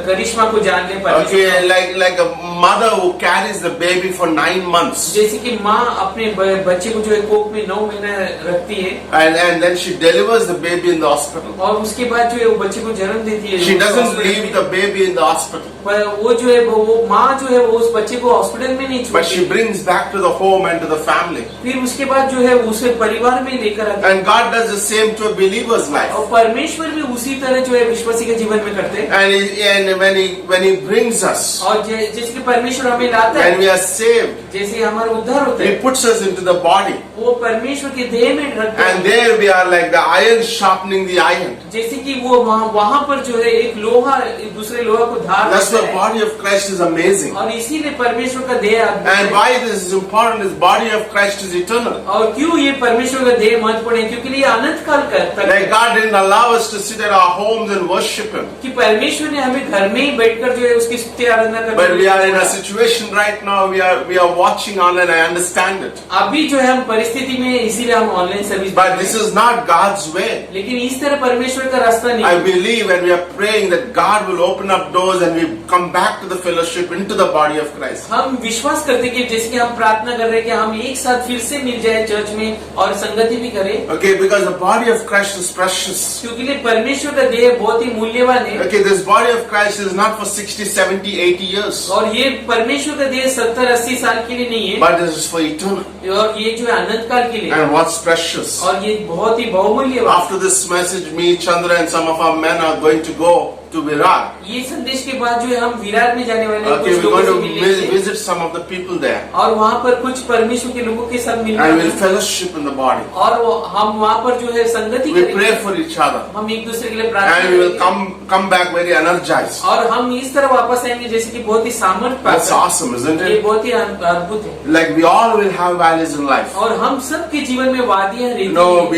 करिश्मा को जान ले Okay, परमेश्वर like a mother who carries the baby for 9 months जैसे कि माँ अपने बच्चे को जो है कोख में 9 महीना रखती है and then she delivers the baby in the hospital. और उसके बाद जो है वो बच्चे को जन्म देती है She doesn't हॉस्पिटल leave में। the baby in the hospital, पर वो जो है वो माँ जो है वो उस बच्चे को हॉस्पिटल में नहीं but she छोड़ती brings back to the home and to the family. फिर उसके बाद जो है उसे परिवार में लेकर आती है And God does the same to a believer's life. और परमेश्वर भी उसी तरह जो है विश्वासी के जीवन में करते हैं And when he brings us, और जैसे कि परमेश्वर हमें लाता when है we are saved, जैसे हमारा उद्धार होता he है puts us into the body. वो परमेश्वर के देह में रखता And है there we are like the iron sharpening the iron. जैसे कि वो वहाँ पर जो है एक लोहा एक दूसरे लोहा को धार That's देता why the है body of Christ is amazing. और इसीलिए परमेश्वर का देह अद्भुत And है। why this is important is body of Christ is eternal. और क्यों ये परमेश्वर का देह महत्वपूर्ण है क्योंकि ये अनंत काल तक Like है। God didn't allow us to sit at our homes and worship Him. कि परमेश्वर ने हमें घर में ही बैठकर जो है उसकी स्तुति आराधना करने But we are in a को situation right now, we are watching online, I understand it. अभी जो है हम परिस्थिति में इसीलिए हम online service But this is not God's way. लेकिन इस तरह परमेश्वर का रास्ता I नहीं believe and we are praying that God will open up doors and we come back to the fellowship, into the body of Christ. हम विश्वास करते कि जैसे कि हम प्रार्थना कर रहे हैं कि हम एक साथ फिर से मिल जाए चर्च में और संगति भी करें Okay, because the body of Christ is precious. क्योंकि ये परमेश्वर का देह बहुत ही मूल्यवान है Okay, this body of Christ is not for 60, 70, 80 years. और ये परमेश्वर का देह 70-80 साल के लिए नहीं है But this is for eternal. और ये जो है अनंत काल के लिए And what's precious? और ये बहुत ही बहुमूल्यवान After this message, me, Chandra and some of our men are going to go to Virar. ये संदेश के बाद जो है हम विरार में जाने वाले हैं Okay, कुछ we're लोगों going से to मिलेंगे visit some of the people there. और वहाँ पर कुछ परमेश्वर के लोगों के साथ मिलना And we'll है fellowship in the body. और हम वहाँ पर जो है संगति We करेंगे pray for each other. हम एक दूसरे के लिए प्रार्थना And we will करेंगे come back very energized. और हम इस तरह वापस आएंगे जैसे कि बहुत ही सामर्थ्य That's पाकर। awesome, isn't ये it? बहुत ही अद्भुत है Like we all will have valleys in life. और हम सबके जीवन में वादियां रहती No, हैं।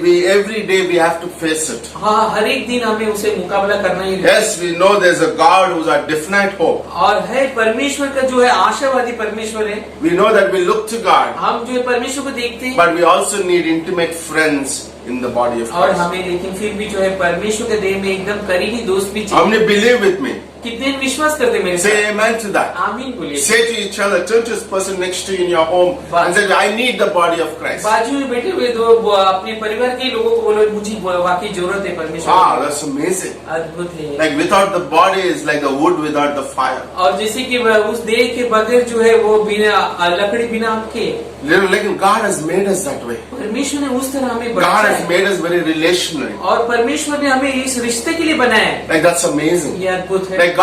we every day we have to face it. हाँ हर एक दिन हमें उसे मुकाबला करना ही है Yes, we know there's a God who's our definite hope. और है परमेश्वर का जो है आशावादी परमेश्वर है We know that we look to God, हम जो है परमेश्वर को देखते हैं but we also need intimate friends in the body of और Christ. हमें लेकिन फिर भी जो है परमेश्वर के देह में एकदम करीबी दोस्त भी How चाहिए many believe with me? कितने विश्वास करते मेरे Say साथ? amen to that. आमीन बोलिए। Say to each other, turn to this person next to you in your home and say, I need the body of Christ. बाजू में बैठे हुए दो अपने परिवार के लोगों को बोलो, मुझे वाकई जरूरत है परमेश्वर Wow, की। that's amazing. अद्भुत है। Like without the body is like the wood without the fire. और जैसे कि उस देह के बगैर जो है वो बिना लकड़ी बिना आग के, Like God has made us that way. परमेश्वर ने उस तरह हमें God बनाया has है। made us very relational. और परमेश्वर ने हमें इस रिश्ते के लिए बनाया है। Like that's amazing. ये अद्भुत है। Like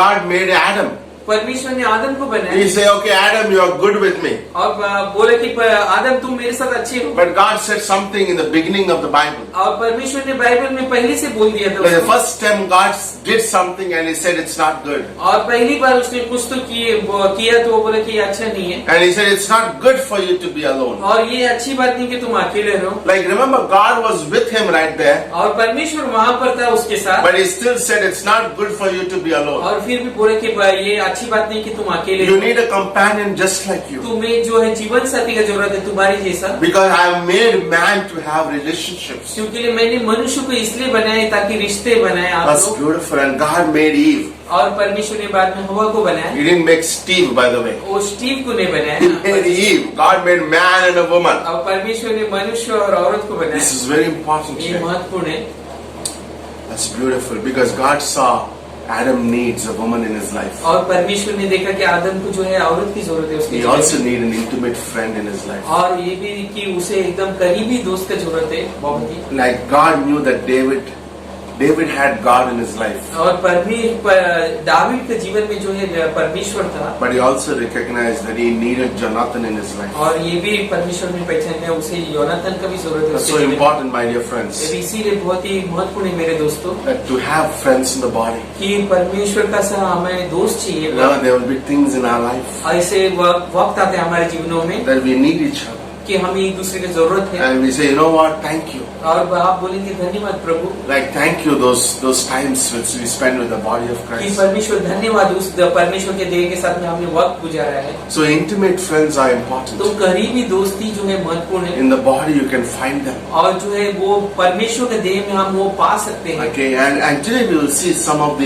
God made Adam. परमेश्वर ने आदम को बनाया He say, okay, Adam, you are good with me. और बोले कि आदम तुम मेरे साथ अच्छे हो। But God said something in the beginning of the Bible. और परमेश्वर ने बाइबल में पहले से बोल दिया था Like the उसको। first time God did something and He said it's not good. और पहली बार उसने कुछ तो किया तो वो बोले कि ये अच्छा नहीं है। And He said it's not good for you to be alone. और ये अच्छी बात नहीं कि तुम अकेले रहो। Like remember, God was with him right there. और परमेश्वर वहाँ पर था उसके साथ। But He still said it's not good for you to be alone. और फिर भी बोले कि ये अच्छी बात नहीं कि तुम अकेले You हो। need a companion just like you. तुम्हें जो है जीवन साथी का जरूरत है तुम्हारी जैसा। Because I have made man to have relationships. क्योंकि मैंने मनुष्य को इसलिए बनाया ताकि रिश्ते बनाए आप That's लोग। beautiful. And God made Eve. और परमेश्वर ने बाद में हवा को बनाया। He didn't make Steve, by the way. वो स्टीव को नहीं He बनाया। made Eve. God made man and a woman. और परमेश्वर ने मनुष्य और औरत को बनाया। This is very important. ये Here. महत्वपूर्ण है। That's beautiful because God saw Adam needs a woman in his life. और परमेश्वर ने देखा कि आदम को जो है औरत की जरूरत है उसके He जीवन also में। needed an intimate friend in his life. और ये भी कि उसे एकदम करीबी दोस्त का जरूरत है बहुत ही। Like God knew that David had God in his life. और दावीद के जीवन में जो है परमेश्वर था। But he also recognized that he needed Jonathan in his life. और ये भी परमेश्वर ने पहचाना उसे योनाथन का भी जरूरत है That's उसके so जीवन में। important, my dear friends, इसीलिए बहुत ही महत्वपूर्ण है मेरे दोस्तों that to have friends in the body. कि परमेश्वर का साथ हमें दोस्त चाहिए। You know, there will be things in our life ऐसे वक्त आते हैं हमारे जीवनों में that we need each other. कि हमें एक दूसरे की जरूरत है। And we say, you know what, thank you. और आप बोलेंगे धन्यवाद प्रभु। Like, thank you those times which we spend with the body of कि Christ. परमेश्वर धन्यवाद उस परमेश्वर के देह के साथ में हमने वक्त गुजारा है। So intimate friends are important. तो करीबी दोस्ती जो है महत्वपूर्ण है। In the body you can find them. और जो है वो परमेश्वर के देह में हम वो पा सकते हैं। Okay, and today we will see some of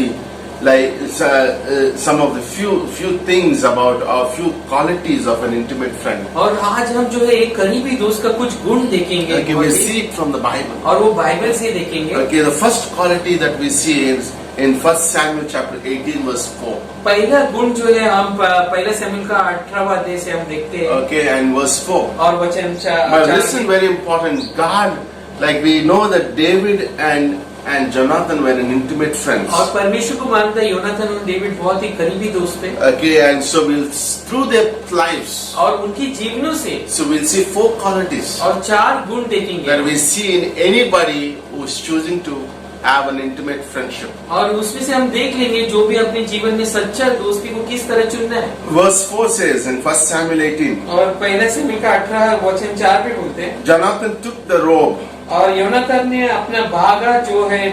the few things about few qualities of an intimate friend. और आज हम जो है एक करीबी दोस्त का कुछ गुण देखेंगे। Okay, we see it from the Bible. और वो बाइबल से देखेंगे। Okay, the first quality that we see is in 1 Samuel chapter 18 verse 4. पहला गुण जो है हम पहला शमूएल का 18वां अध्याय से हम देखते हैं। Okay, and verse 4. और वचन But listen, very important. God, like we know that David and Jonathan were an intimate friends. और परमेश्वर को मानता है योनाथन और डेविड बहुत ही करीबी दोस्त थे। Okay, and so we'll through their lives. और उनकी जीवनों से So we'll see 4 qualities और 4 गुण देखेंगे। that we see in anybody who is choosing to have an intimate friendship. और उसमें से हम देख लेंगे जो भी अपने जीवन में सच्चा दोस्ती को किस तरह चुनना है। Verse 4 says in 1 Samuel 18. और पहला शमूएल का 18 वचन 4 पे बोलते हैं। Jonathan took the robe और योनाथन ने अपना भागा जो है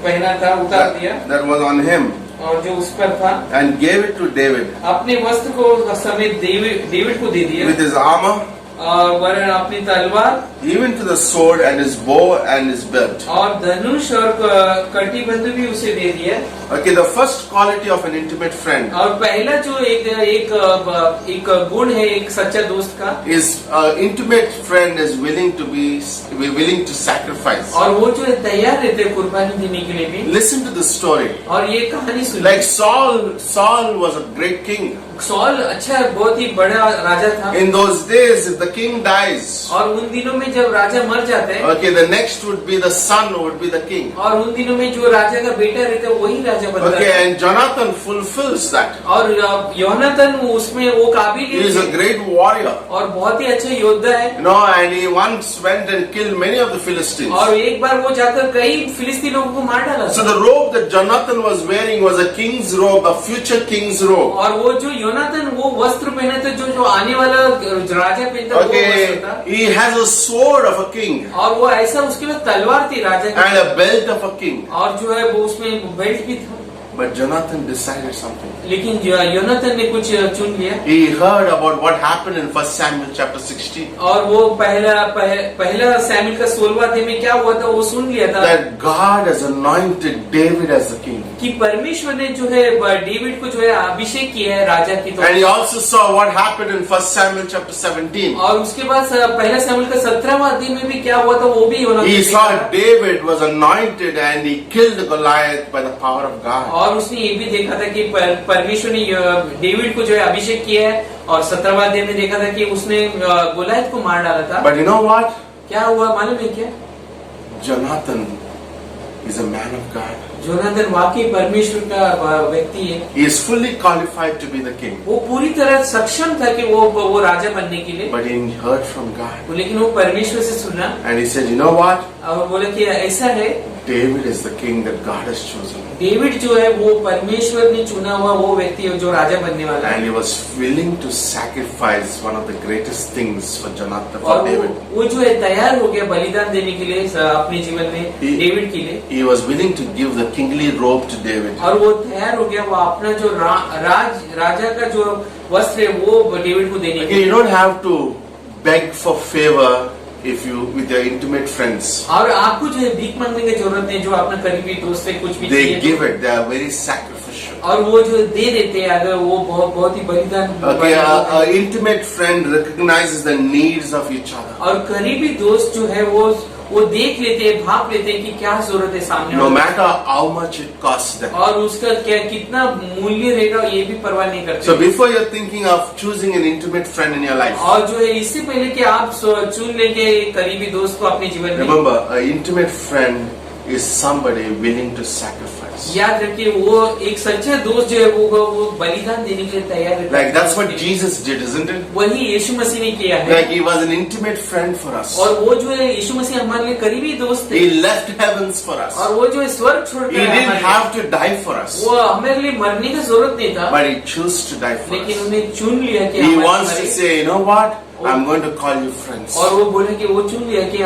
पहना था उतार दिया that was on him और जो उस पर था and gave it to David अपने वस्त्र को समेत डेविड को दे दिया with his armor, और वरन अपनी तलवार even to the sword and his bow and his belt. और धनुष और कटिबंध भी उसे दे दिया। Okay, the first quality of an intimate friend और पहला जो एक गुण है एक सच्चा दोस्त का is intimate friend is willing to sacrifice. और वो जो है तैयार रहते हैं कुर्बानी देने के लिए भी। Listen to the story. और ये कहानी सुनिए। Like Saul was a great king. Saul अच्छा बहुत ही बड़ा राजा था। In those days, if the king dies, और उन दिनों में जब राजा मर जाता है, okay, the next would be the son who would be the king. और उन दिनों में जो राजा का बेटा रहता है वही राजा बनता Okay, है। and Jonathan fulfills that. और योनाथन उसमें वो काबिल He is a है great warrior. और बहुत ही अच्छा योद्धा है। You know, and he once went and killed many of the Philistines. और एक बार वो जाकर कई फिलिस्ती लोगों को मार डाला। So the robe that Jonathan was wearing was a king's robe, a future king's robe. और वो जो योनाथन वो वस्त्र पहने थे जो आने वाला राजा पहनता वो वस्त्र Okay, था। he has a sword of a king और वो ऐसा उसके पास तलवार थी राजा की and a belt of a king. और जो है वो उसमें बेल्ट भी था। But Jonathan decided something. लेकिन योनाथन ने कुछ चुन लिया He heard about what happened in 1 Samuel chapter 16. और वो पहला सैमुएल का 16वां अध्याय में क्या हुआ था वो सुन लिया था That God has anointed David as the king. कि परमेश्वर ने जो है डेविड को जो है अभिषेक किया है राजा की And he also saw what happened in 1 Samuel chapter 17. और उसके बाद पहला सैमुएल का 17वां अध्याय में भी क्या हुआ था वो भी योनाथन He ने saw देखा। David was anointed and he killed Goliath by the power of God. और उसने ये भी देखा था कि परमेश्वर ने डेविड को जो है अभिषेक किया है और 17वां अध्याय में देखा था कि उसने गोलायत को मार डाला था। But you know what? क्या हुआ मालूम है क्या? Jonathan is a man of God. Jonathan वाकई परमेश्वर का व्यक्ति है। He is fully qualified to be the king. वो पूरी तरह सक्षम था कि वो राजा बनने के लिए, But he heard from God. लेकिन वो परमेश्वर से सुना And he said, you know what? और बोला कि ऐसा है David is the king that God has chosen. David जो है वो परमेश्वर ने चुना हुआ वो व्यक्ति है जो राजा बनने वाला And है। he was willing to sacrifice one of the greatest things for Jonathan, for और David. वो जो है तैयार हो गया बलिदान देने के लिए अपने जीवन में डेविड के लिए, He was willing to give the kingly robe to David. और वो तैयार हो गया वो अपना जो राजा का जो वस्त्र है वो डेविड को देने के Okay, you लिए। don't have to beg for favor if you with your intimate friends. और आपको जो है भीख मांगने की जरूरत नहीं, जो अपना करीबी दोस्त से कुछ भी They चाहिए give it. They are very sacrificial. और वो जो दे देते हैं, अगर वो बहुत ही बलिदान Okay, an intimate friend recognizes the needs of each other. और करीबी दोस्त जो है वो देख लेते हैं, भाप लेते हैं कि क्या जरूरत है सामने No वाले की। matter how much it costs them. और उसका क्या कितना मूल्य रहेगा ये भी परवाह नहीं करते। So before you're thinking of choosing an intimate friend in your life, और जो है इससे पहले कि आप चुन लेंगे एक करीबी दोस्त को अपने जीवन में, remember, an intimate friend is somebody willing to sacrifice. याद रखिए वो एक सच्चा दोस्त जो है वो बलिदान देने के लिए तैयार रहता है। Like that's what Jesus did, isn't it? वही यीशु मसीह ने किया है। Like he was an intimate friend for us. और वो जो है यीशु मसीह हमारे लिए करीबी दोस्त थे। He left heavens for us. और वो जो है स्वर्ग छोड़ He कर didn't हमारे have to die for us, वो हमारे लिए मरने की जरूरत नहीं था, but he chose to die for लेकिन us. उन्हें चुन लिया कि He हमारे wants to मरे। say, you know what? I'm going to call you friends. और वो बोले कि वो चुन लिया कि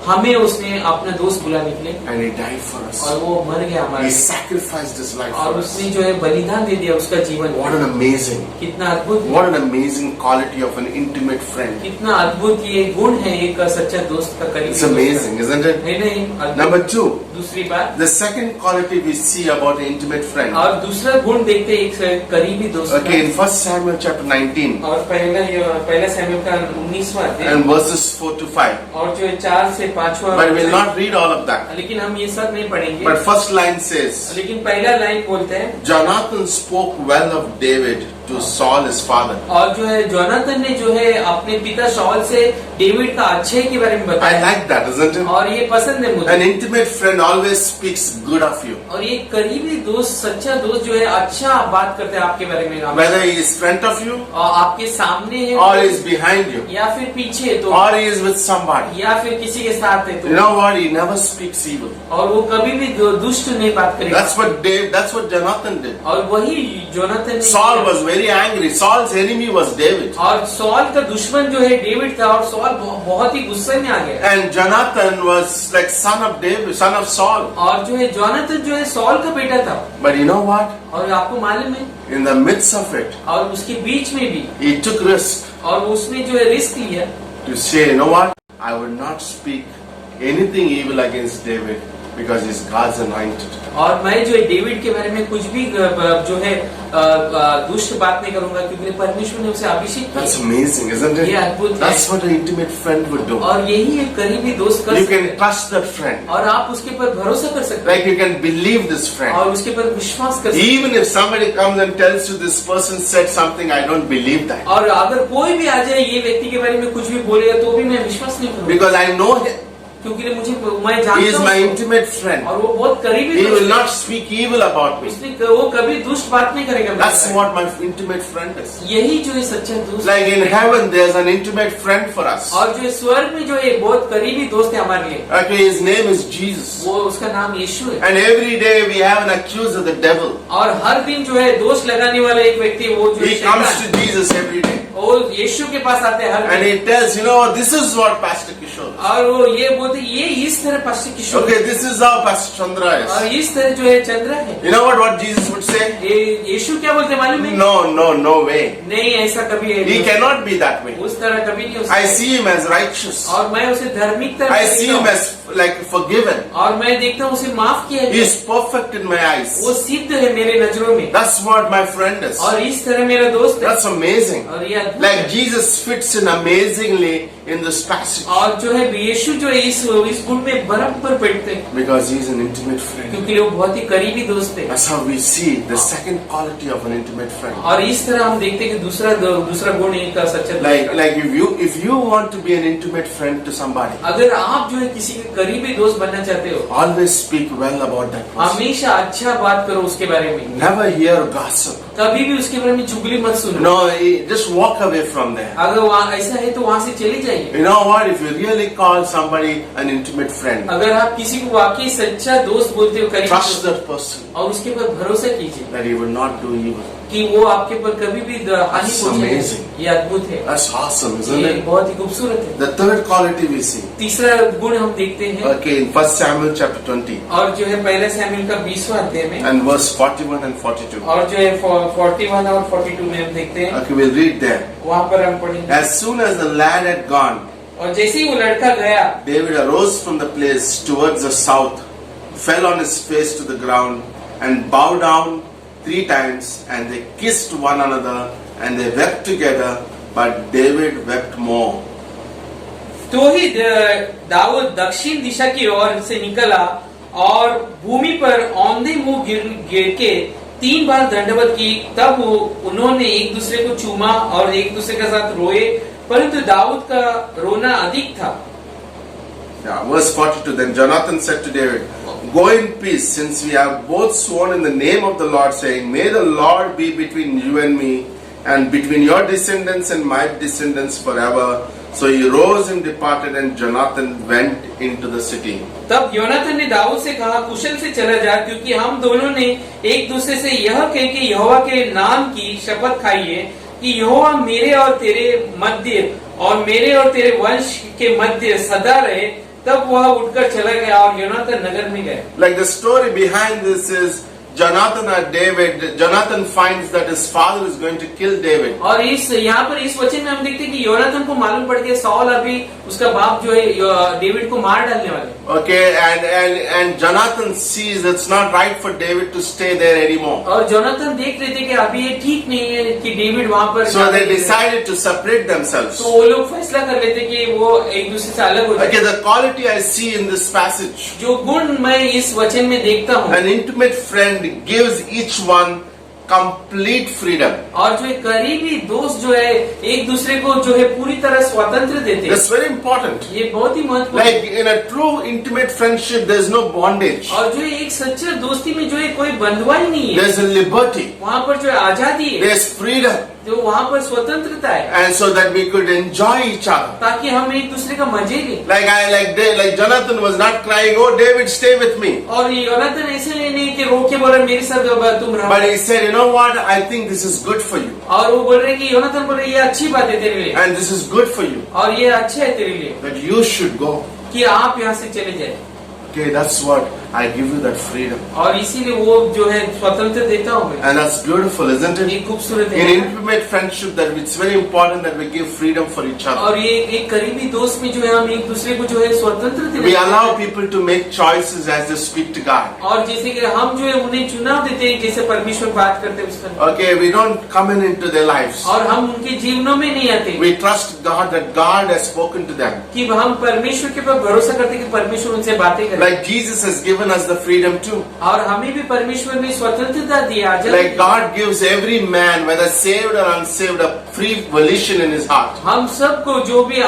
हमें उसने अपना दोस्त बुलाने के लिए, And he died for us. और वो मर गया हमारे He लिए। sacrificed his life और for us. उसने जो है बलिदान दे दिया उसका जीवन। What an amazing, कितना अद्भुत, what an amazing quality of an intimate friend. कितना अद्भुत ये गुण है एक सच्चा दोस्त का, करीबी It's दोस्त का। amazing, isn't it? है नहीं अद्भुत? Number 2, दूसरी बात, the second quality we see about an intimate friend. और दूसरा गुण देखते हैं एक करीबी दोस्त Okay, in का। 1 Samuel chapter 19 और पहला सैमुएल का 19वां अध्याय and verses 4 to 5. और जो है 4 से 5वां, But we'll not read all of that. लेकिन हम ये सब नहीं पढ़ेंगे। But first line says, लेकिन पहला लाइन बोलते हैं, Jonathan spoke well of David to Saul his father. और जो है जोनाथन ने जो है अपने पिता शाऊल से डेविड का अच्छे के बारे में I बताया, like that, isn't it? और ये पसंद है मुझे। An intimate friend always speaks good of you. और ये करीबी दोस्त, सच्चा दोस्त जो है अच्छा बात करते हैं आपके बारे में, Whether he is in front of you और आपके सामने है or he is behind you या फिर पीछे है तो, or he is with somebody. या फिर किसी के साथ है You तो, know what? He never speaks evil. और वो कभी भी दुष्ट नहीं बात करेगा। That's what Jonathan did. और वही जोनाथन ने Saul किया। was very angry. Saul's enemy was David. और सॉल का दुश्मन जो है डेविड था, और सॉल बहुत ही गुस्से में आ गया। And Jonathan was like son of David, son of Saul. और जो है जोनाथन जो है सॉल का बेटा था। But you know what? और आपको मालूम है, In the midst of it, और उसके बीच में भी, he took risk और उसने जो है रिस्क लिया to say, you know what? I would not speak anything evil against David because he's God's anointed. और मैं जो है डेविड के बारे में कुछ भी जो है दुष्ट बात नहीं करूंगा, क्योंकि परमेश्वर ने उसे अभिषेक That's किया। amazing, isn't ये it? अद्भुत है। That's what an intimate friend would do. और यही एक करीबी दोस्त कर You सकते can हैं। trust that friend. और आप उसके ऊपर भरोसा कर सकते Like you can believe this हैं, friend. और उसके ऊपर विश्वास कर सकते Even if somebody comes and tells you this person said something, I don't believe that. हैं। और अगर कोई भी आ जाए ये व्यक्ति के बारे में कुछ भी बोलेगा तो भी मैं विश्वास नहीं करूंगा, Because I know him. क्योंकि मैं He is जानता my हूँ intimate friend. और वो बहुत करीबी He दोस्त will है। not speak evil about me. वो कभी दुष्ट बात नहीं करेगा मेरे That's बारे में। what my intimate friend is. यही जो है सच्चा दोस्त। Like in heaven, there's an intimate friend for us. और जो स्वर्ग में जो है बहुत करीबी दोस्त है हमारे लिए, Okay, his name is Jesus. वो उसका नाम यीशु है। And every day we have an accuser, the devil. और हर दिन जो है दोष लगाने वाला एक व्यक्ति है, वो जो He comes to Jesus every day. वो यीशु के पास आते हैं हर And दिन। he tells, you know, this is what Pastor Kishore. और वो ये बोलते ये इस तरह pastor Kishore Okay, this is how Pastor Chandra और is. इस तरह जो है चंद्र है। You know what Jesus would say? यीशु क्या बोलते मालूम है? No way. नहीं, ऐसा कभी He cannot be that way. उस तरह कभी नहीं हो I सकता। see him as righteous. और मैं उसे धार्मिकता I में see देखता him हूँ। as like forgiven. और मैं देखता हूँ उसे माफ किया He गया। is perfect in my eyes. वो सिद्ध है मेरे नजरों में। That's what my friend is. और इस तरह मेरा दोस्त है। That's amazing. और ये अद्भुत Like है। Jesus fits in amazingly in this passage. और जो है यीशु जो है इस गुण में बराबर बैठते हैं। Because he is an intimate friend. क्योंकि वो बहुत ही करीबी दोस्त है। That's how we see the second quality of an intimate friend. और इस तरह हम देखते हैं कि दूसरा गुण एक का सच्चा दोस्त का। Like if you want to be an intimate friend to somebody, अगर आप जो है किसी के करीबी दोस्त बनना चाहते हो, always speak well about that person. हमेशा अच्छा बात करो उसके बारे में। Never hear gossip. कभी भी उसके बारे में चुगली मत सुनो। No, just walk away from there. अगर वहाँ ऐसा है तो वहाँ से चले जाइए। You know what? If you really call somebody an intimate friend, अगर आप किसी को वाकई सच्चा दोस्त बोलते हो, करीबी trust दोस्त, that person और उसके ऊपर भरोसा कीजिए that he will not do evil. कि वो आपके ऊपर कभी भी हानि That's पहुंचाएगा। amazing. ये अद्भुत है। That's awesome, isn't ये it? बहुत ही खूबसूरत है। The third quality we see. तीसरा गुण हम देखते हैं Okay, in 1 Samuel chapter 20 और जो है पहले सैमुएल का 20वां अध्याय में and verse 41 and 42. और जो है 41 और 42 में हम देखते हैं। Okay, we'll read there. वहाँ पर हम पढ़ेंगे। As soon as the lad had gone, और जैसे ही वो लड़का गया, David arose from the place towards the south, fell on his face to the ground, and bowed down 3 times, and they kissed one another, and they wept together, but David wept more. तो ही दाऊद दक्षिण दिशा की ओर से निकला और भूमि पर औंधे मुंह गिर के 3 बार दंडवत की। तब उन्होंने एक दूसरे को चूमा और एक दूसरे के साथ रोए, परंतु दाऊद का रोना अधिक था। Yeah, verse 42. Then Jonathan said to David, "Go in peace, since we have both sworn in the name of the Lord, saying, May the Lord be between you and me, and between your descendants and my descendants forever." So he rose and departed, and Jonathan went into the city. तब Yonatan ने दाऊद से कहा, कुशल से चला जा, क्योंकि हम दोनों ने एक दूसरे से यह कह के यहोवा के नाम की शपथ खाई है कि यहोवा मेरे और तेरे मध्य और मेरे और तेरे वंश के मध्य सदा रहे। तब वह उठकर चला गया और योनाथन नगर में गए। Like the story behind this is Jonathan finds that his father is going to kill David. और इस यहाँ पर इस वचन में हम देखते हैं कि योनाथन को मालूम पड़ गया सौल अभी उसका बाप जो है डेविड को मार डालने वाले। Okay, and Jonathan sees it's not right for David to stay there anymore. और जोनाथन देख रहे थे कि अभी ये ठीक नहीं है कि डेविड वहाँ पर। So they decided to separate themselves. तो वो लोग फैसला कर लेते कि वो एक दूसरे से अलग हो जाए। Okay, the quality I see in this passage, जो गुण मैं इस वचन में देखता हूँ, an intimate friend gives each one complete freedom. और जो एक करीबी दोस्त जो है एक दूसरे को जो है पूरी तरह स्वतंत्र देते हैं। That's very important. ये बहुत ही महत्वपूर्ण। Like in a true intimate friendship, there's no bondage. और जो एक सच्चा दोस्ती में जो है कोई बंधुआई नहीं है। There's a liberty. वहाँ पर जो है आजादी है, There's freedom. जो वहाँ पर स्वतंत्रता है, And so that we could enjoy each other. ताकि हम एक दूसरे का मजे लें। Like Jonathan was not crying, "Oh David, stay with me." और योनाथन ऐसे नहीं कि रोके बोल रहे मेरे साथ तुम रहो। But he said, "You know what? I think this is good for you. और वो बोल रहे कि योनाथन बोल रहे ये अच्छी बात है तेरे लिए, And this is good for you. और ये अच्छा है तेरे लिए That you should go." कि आप यहाँ से चले जाए। Okay, that's what I give you, that freedom. और इसीलिए वो जो है स्वतंत्र देता हूँ मैं। And that's beautiful, isn't ये it? खूबसूरत In है। intimate friendship, that it's very important that we give freedom for each other. और ये एक करीबी दोस्त में जो है हम एक दूसरे को जो है स्वतंत्र We देते allow हैं। people to make choices as they speak to God. और जैसे कि हम जो है उन्हें चुनाव देते हैं, जैसे परमेश्वर बात करते हैं उस पर। Okay, we don't come into their lives. और हम उनके जीवनों में नहीं आते We trust God that God has spoken to them. कि हम परमेश्वर के ऊपर भरोसा करते हैं कि परमेश्वर उनसे बातें करे। Like Jesus has given us the freedom too. और हमें भी परमेश्वर ने स्वतंत्रता दी, आजादी Like the. God gives every man, whether saved or unsaved, a free volition in his heart. हम सबको जो भी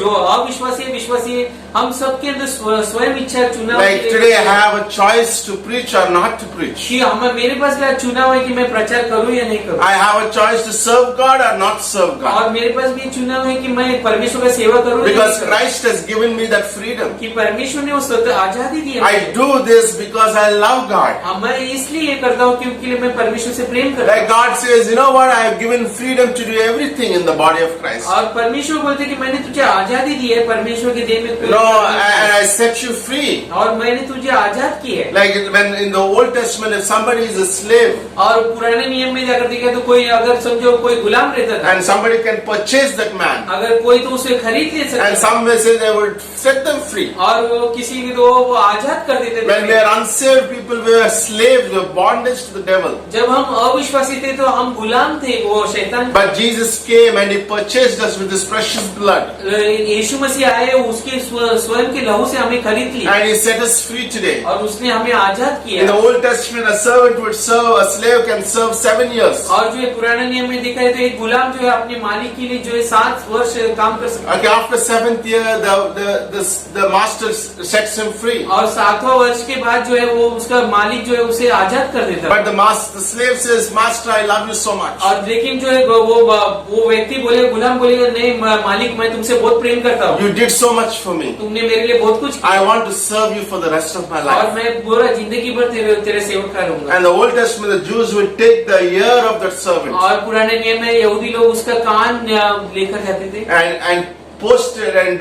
जो अविश्वासी है विश्वासी है, हम सबके अंदर स्वयं इच्छा चुनाव Like today I have a choice to preach or not to preach. कि हम मेरे पास क्या चुनाव है कि मैं प्रचार करूं या नहीं करूं। I have a choice to serve God or not serve God. और मेरे पास भी चुनाव है कि मैं परमेश्वर का सेवा करूं या Because नहीं करूं। Christ has given me that freedom. कि परमेश्वर ने उस आजादी दी है। I do this because I love God. मैं इसलिए ये करता हूँ क्योंकि मैं परमेश्वर से प्रेम करता Like हूँ। God says, "You know what? I have given freedom to do everything in the body of Christ. और परमेश्वर बोलते कि मैंने तुझे आजादी दी है परमेश्वर के देह में You know, and I set you free. और मैंने तुझे आजाद किया है। Like when in the Old Testament, if somebody is a slave और पुराने नियम में अगर देखा तो कोई अगर समझो कोई गुलाम रहता था and somebody can purchase that man, अगर कोई तो उसे खरीद ले सकता and some may say they would set them free. और वो किसी भी तो वो आजाद कर देते When we थे। are unsaved people, we are slaves, we are bondage to the devil. जब हम अविश्वासी थे तो हम गुलाम थे वो शैतान। But Jesus came and He purchased us with His precious blood. यीशु मसीह आए उसके स्वयं के लहू से हमें खरीद लिया And He set us free today. और उसने हमें आजाद In the किया। Old Testament, a servant would serve, a slave can serve 7 years. और जो ये पुराने नियम में देखा है तो एक गुलाम जो है अपने मालिक के लिए जो है 7 वर्ष काम कर सकता है। Okay, after 7th year, the master sets him free. और 7वां वर्ष के बाद जो है वो उसका मालिक जो है उसे आजाद कर देता है। But the slave says, Master, I love you so much. और लेकिन जो है वो व्यक्ति बोले गुलाम बोलेगा नहीं मालिक मैं तुमसे बहुत प्रेम करता हूँ You did so much for me. तुमने मेरे लिए बहुत कुछ किया I want to serve you for the rest of my और life. मैं पूरा जिंदगी भर तेरे सेवक करूंगा। And the Old Testament, the Jews would take the ear of that servant और पुराने नियम में यहूदी लोग उसका कान लेकर जाते थे and post it and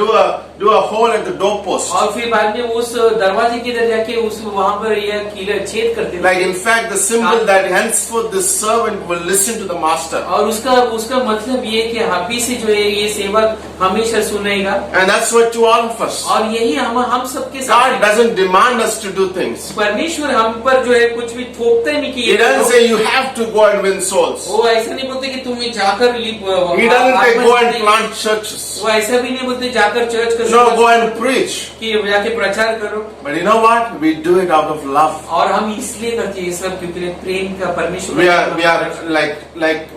do a hole at the doorpost. और फिर बाद में उस दरवाजे के इधर जाके उस वहां पर यह कीला छेद करते थे। Like in fact, the symbol that henceforth this servant will listen to the master. और उसका मतलब ये कि अभी से जो है ये सेवक हमेशा सुनेगा। And that's what to all of us. और यही हम सबके God साथ doesn't demand us to do things. परमेश्वर हम पर जो है कुछ भी थोपता ही नहीं कि He doesn't say you have to go and win souls. वो ऐसा नहीं बोलते कि तुम्हें जाकर He doesn't say go and plant churches. वो ऐसा भी नहीं बोलते जाकर चर्च कर No, go and preach. कि जाके प्रचार करो। But you know what? We do it out of love. और हम इसलिए करते हैं ये सब क्योंकि प्रेम का परमेश्वर We are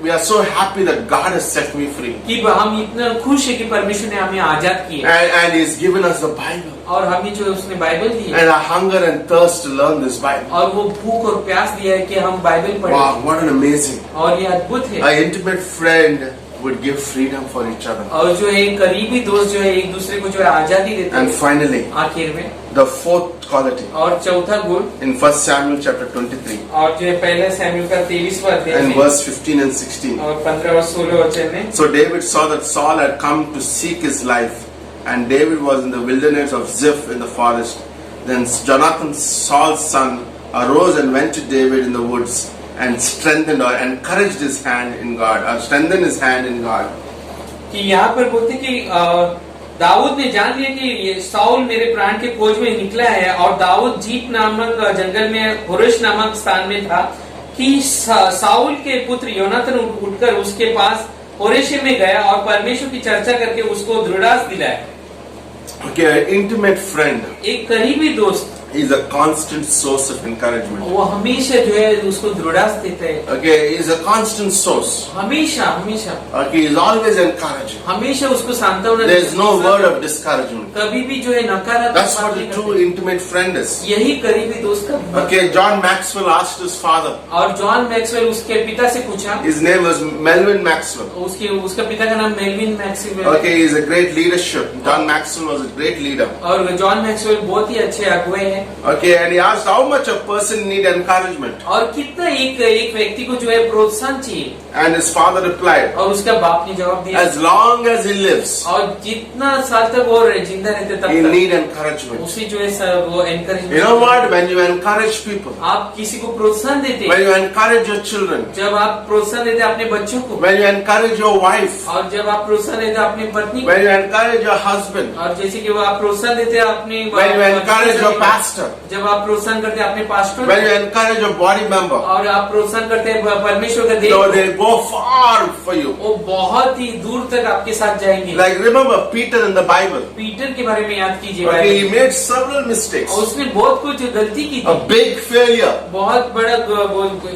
we are so happy that God has set me free. कि हम इतना खुश है कि परमेश्वर ने हमें आजाद किया And He's given us the Bible. और हमें जो है उसने बाइबल दी है And I hunger and thirst to learn this Bible. और वो भूख और प्यास दिया है कि हम बाइबल पढ़ें। Wow, what an amazing. और ये अद्भुत है। An intimate friend would give freedom for each other. और जो है करीबी दोस्त जो है एक दूसरे को जो है आजादी देते And हैं finally, आखिर में। the fourth quality और चौथा गुण in 1 Samuel chapter 23 और जो है पहले सैमुएल का 23वां अध्याय and में verse 15 and 16. और 15 और 16 वचन में So David saw that Saul had come to seek his life, and David was in the wilderness of Ziph in the forest. Then Jonathan, Saul's son, arose and went to David in the woods and strengthened or encouraged his hand in God, or strengthened his hand in God. कि यहाँ पर बोलते कि दाऊद ने जान लिया कि ये साउल मेरे प्राण के खोज में निकला है और दाऊद जीप नामक जंगल में होरेश नामक स्थान में था कि साउल के पुत्र योनाथन उठकर उसके पास होरेश में गया और परमेश्वर की चर्चा करके उसको दृढ़ास दिलाया। Okay, an intimate friend एक करीबी दोस्त is a constant source of encouragement. वो हमेशा जो है उसको दृढ़ास देता है। Okay, he is a constant source. हमेशा हमेशा Okay, he is always encouraging. हमेशा उसको सांत्वना There is no word of discouragement. कभी भी जो है नकारात्मक That's what बात a नहीं true करते। intimate friend is. यही करीबी दोस्त का Okay, John Maxwell asked his father. और जॉन मैक्सवेल उसके पिता से पूछा। His name was Melvin Maxwell. उसका पिता का नाम Melvin Maxwell. Okay, he is a great leadership. John Maxwell was a great leader. और जॉन मैक्सवेल बहुत ही अच्छे अगुवे हैं। Okay, and he asked how much a person need encouragement. और कितना एक व्यक्ति को जो है प्रोत्साहन चाहिए। And his father replied, और उसका बाप ने जवाब दिया as long as he lives, और जितना साल तक वो जिंदा रहते तब he तक need encouragement. उसे जो है वो encouragement. You know what? When you encourage people, आप किसी को प्रोत्साहन देते when you encourage your children, जब आप प्रोत्साहन देते अपने बच्चों को when you encourage your wife, और जब आप प्रोत्साहन देते अपनी पत्नी when you encourage your husband, और जैसे कि वो आप प्रोत्साहन देते अपनी when you encourage your pastor, जब आप प्रोत्साहन करते अपने pastor when you encourage your body member, और आप प्रोत्साहन करते हैं परमेश्वर का देह so they go far for you. वो बहुत ही दूर तक आपके साथ जाएंगे। Like remember Peter in the Bible. Peter के बारे में याद कीजिए। Okay, he made several mistakes. और उसने बहुत कुछ गलती की A थी। big failure. बहुत बड़ा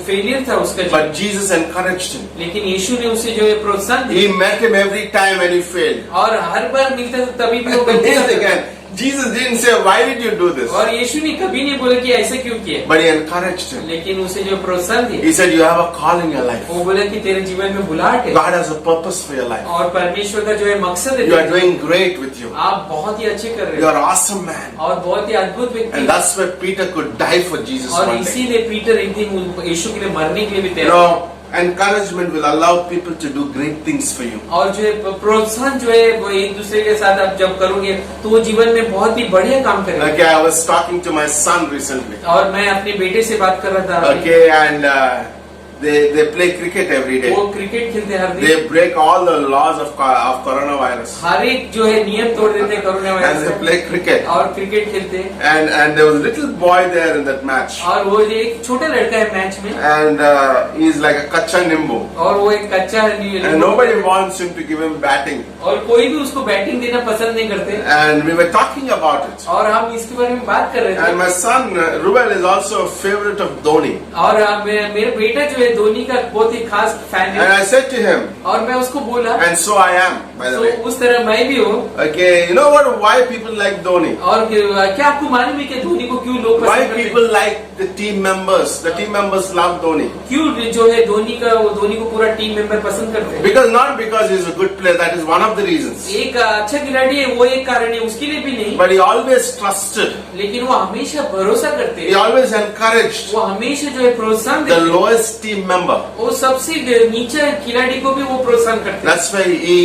फेलियर था उसका जीवन। But Jesus encouraged him. लेकिन यीशु ने उसे जो है प्रोत्साहन He दिया met him every time when he failed. और हर बार मिलता था तभी भी वो गलती Amazing. करता था। And Jesus didn't say, why did you do this? और यीशु ने कभी नहीं बोला कि ऐसा क्यों किया, But he encouraged him. लेकिन उसे जो प्रोत्साहन दिया He said, you have a call in your life. वो बोला कि तेरे जीवन में बुलाहट है God has a purpose for your life. और परमेश्वर का जो है मकसद है। You are doing great with you. आप बहुत ही अच्छे कर रहे You हो are an awesome man. और बहुत ही अद्भुत व्यक्ति And that's why Peter could die for Jesus और one day. इसीलिए पीटर एक दिन यीशु के लिए मरने के लिए भी You तैयार know, encouragement will allow people to do great things for you. और जो है प्रोत्साहन जो है वो एक दूसरे के साथ आप जब करोगे तो वो जीवन में बहुत ही बढ़िया काम करेगा। Okay, I was talking to my son recently. और मैं अपने बेटे से बात कर रहा था। Okay, and they play cricket every day. वो क्रिकेट खेलते हैं हर दिन। They break all the laws of coronavirus. हर एक जो है नियम तोड़ देते हैं corona virus And they play cricket. और क्रिकेट खेलते हैं। And there was a little boy there in that match. और वो जो एक छोटा लड़का है मैच में। And he's like a kacha nimbu. और वो एक कच्चा है। And nobody wants him to give him batting. और कोई भी उसको बैटिंग देना पसंद नहीं करते। And we were talking about it. और हम इसके बारे में बात कर रहे थे। And my son Ruel is also a favorite of Dhoni. और मेरा बेटा जो है धोनी का बहुत ही खास फैन है। And I said to him. और मैं उसको बोला। And so I am, by the way. उस तरह मैं भी हूँ। Okay, you know what? Why people like Dhoni? और क्या आपको मालूम है कि धोनी को क्यों लोग Why पसंद करते हैं? people like the team members? The team members love Dhoni. क्यों जो है धोनी को पूरा टीम मेंबर पसंद करते हैं? Because not because he's a good player. That is one of the reasons. एक अच्छा खिलाड़ी है वो एक कारण है, उसके लिए भी नहीं। But he always trusted. लेकिन वो हमेशा भरोसा करते He हैं। always encouraged वो हमेशा जो है प्रोत्साहन the देते हैं। lowest team member. वो सबसे नीचे खिलाड़ी को भी वो प्रोत्साहन करते हैं। That's why he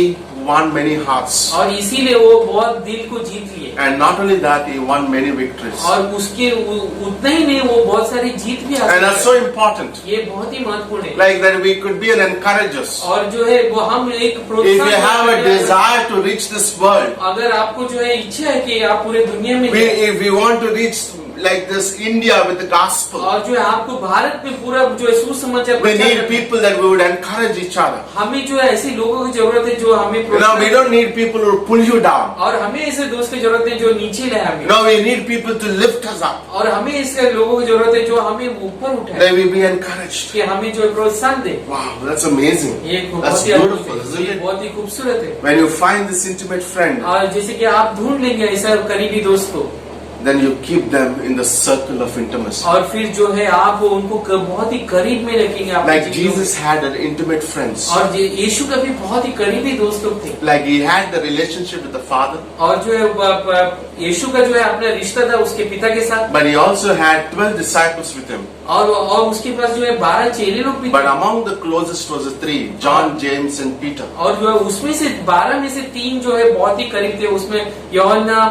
won many hearts. और इसीलिए वो बहुत दिल को जीत लिए। And not only that, he won many victories. और उसके उतना ही नहीं, वो बहुत सारी जीत भी हासिल And that's so important. ये बहुत ही महत्वपूर्ण है। Like that we could be an encouragers. और जो है वो हम एक If प्रोत्साहन you have a desire to reach this world, अगर आपको जो है इच्छा है कि आप पूरे दुनिया में if we want to reach like this India with the gospel, और जो है आपको भारत में पूरा जो है सुसमाचार we need people that we would encourage each other. हमें जो है ऐसे लोगों की जरूरत है जो हमें We don't need people who pull you down. और हमें ऐसे दोस्त की जरूरत है जो नीचे लाए हमें। We need people to lift us up. और हमें ऐसे लोगों की जरूरत है जो हमें ऊपर उठाए। That we be encouraged. कि हमें जो है प्रोत्साहन दे। Wow, that's amazing. ये That's बहुत ही beautiful, isn't ये it? बहुत ही खूबसूरत है। When you find this intimate friend, और जैसे कि आप ढूंढ लेंगे ऐसा करीबी दोस्त को, then you keep them in the circle of intimacy. और फिर जो है आप उनको बहुत ही करीब में रखेंगे आपके Like जीवन में। Jesus had an intimate friends. और यीशु का भी बहुत ही करीबी दोस्त लोग थे। Like he had the relationship with the Father. और जो है यीशु का जो है अपना रिश्ता था उसके पिता के साथ। But he also had 12 disciples with him. और उसके पास जो है 12 चेले लोग भी थे। But among the closest was the three, John, James and Peter. और जो है उसमें से 12 में से 3 जो है बहुत ही करीब थे, उसमें यूहन्ना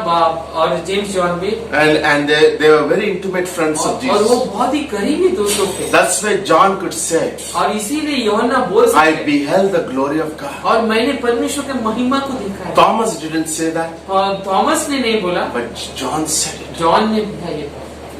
और जेम्स जॉन भी। And they were very intimate friends of और Jesus. वो बहुत ही करीबी दोस्त लोग थे। That's why John could say, और इसीलिए यूहन्ना बोल I सकते beheld the glory of God. और मैंने परमेश्वर के महिमा को देखा है। Thomas didn't say that, और थॉमस ने नहीं बोला, but John said it. John ने बोला ये।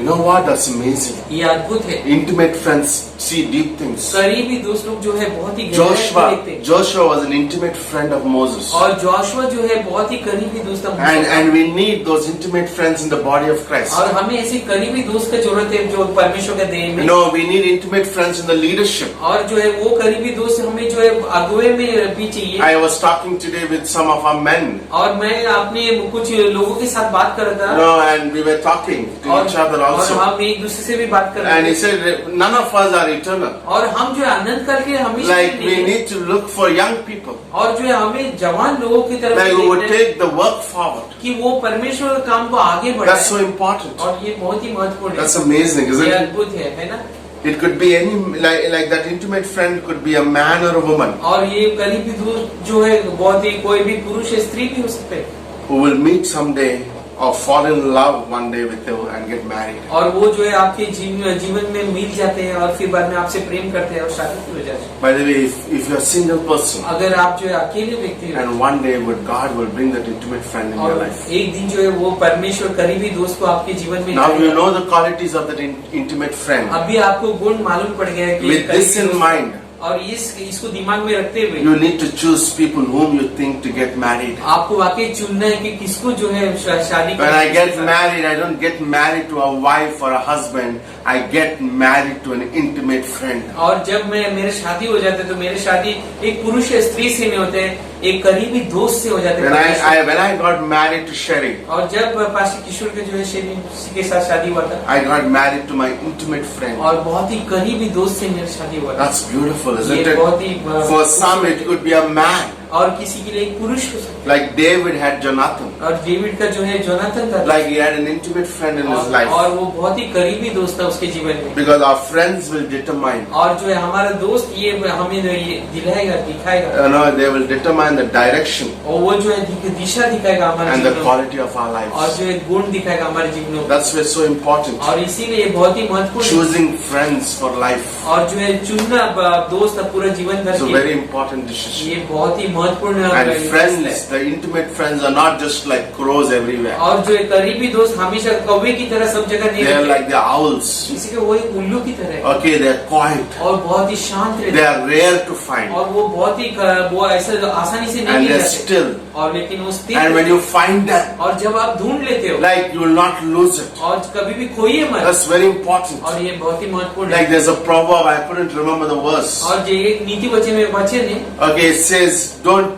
You know what? That's amazing. ये अद्भुत है। Intimate friends see deep things. करीबी दोस्त लोग जो है बहुत ही गहराई को देखते हैं। Joshua was an intimate friend of Moses. और जोशुआ जो है बहुत ही करीबी दोस्त है। And we need those intimate friends in the body of Christ. और हमें ऐसे करीबी दोस्त की जरूरत है जो परमेश्वर के देह में। No, we need intimate friends in the leadership. और जो है वो करीबी दोस्त हमें जो है अगुवे में भी चाहिए। I was talking today with some of our men. और मैं अपने कुछ लोगों के साथ बात कर रहा था। No, and we were talking to each other और also. हम एक दूसरे से भी बात कर रहे And he थे। said, none of us are eternal. और हम जो है अनंत काल के हमेशा Like के we लिए need to look for young people. और जो है हमें जवान लोगों की तरफ Like who would देखना है take the work forward. कि वो परमेश्वर के काम को आगे That's बढ़ाए। so important. और ये बहुत ही महत्वपूर्ण है। That's amazing, isn't ये it? अद्भुत है ना? It could be any, like that intimate friend could be a man or a woman और ये करीबी दोस्त जो है बहुत ही कोई भी पुरुष या स्त्री भी हो सकते हैं। who will meet someday or fall in love one day with you and get married. और वो जो है आपके जीवन में मिल जाते हैं और फिर बाद में आपसे प्रेम करते हैं और शादी हो जाती है। By the way, if you're a single person, अगर आप जो है अकेले व्यक्ति हैं and one day God will bring that intimate friend in your और life. एक दिन जो है वो परमेश्वर करीबी दोस्त को आपके जीवन में Now you लाएगा। know the qualities of that intimate friend. अभी आपको गुण मालूम पड़ गया है कि With this करीबी in दोस्त- mind, और इसको दिमाग में रखते हुए you need to choose people whom you think to get married. आपको वाकई चुनना है कि किसको जो है शादी When I get करना है। married, I don't get married to a wife or a husband. I get married to an intimate friend. और जब मेरे शादी हो जाते तो मेरे शादी एक पुरुष या स्त्री से नहीं होते, एक करीबी दोस्त से हो जाते When हैं। when I got married to Sherry, और जब पास्टर किशोर के जो है शेरी के साथ शादी हुआ था I got married to my intimate friend. और बहुत ही करीबी दोस्त से मेरी शादी हुआ था। That's beautiful, isn't ये बहुत it? He For some, it could be a man. और किसी के लिए एक पुरुष हो सकता Like David had Jonathan. है। और डेविड का जो है जोनाथन था, Like he had an intimate friend in his life. और वो बहुत ही करीबी दोस्त था उसके जीवन में। Because our friends will determine, और जो है हमारा दोस्त ये हमें ये दिलाएगा, दिखाएगा, they will determine the direction और वो जो है दिशा दिखाएगा हमारे and the जीवन में, quality of our और lives. जो है गुण दिखाएगा हमारे जीवन में। That's why it's so important. और इसीलिए ये बहुत ही महत्वपूर्ण है। Choosing friends for life. और जो है चुनना दोस्त पूरा जीवन भर It's a के, very important decision. ये बहुत ही महत्वपूर्ण है। And friends, the intimate friends are not just like crows everywhere. और जो है करीबी दोस्त हमेशा कौवे की तरह सब जगह नहीं They are रहते, like the owls. इसी के वो एक उल्लू की तरह है, Okay, they are quiet. और बहुत ही शांत रहते They हैं, are rare to find. और वो बहुत ही वो ऐसे आसानी से नहीं And मिल they're जाते, still. और लेकिन वो स्थिर And when रहते you हैं। find them, और जब आप ढूंढ लेते हो, like you will not lose it. और कभी भी खोइए मत, That's very important. और ये बहुत ही महत्वपूर्ण Like है। there's a proverb, I couldn't remember the verse. और ये एक नीति वचन है, Okay, it says don't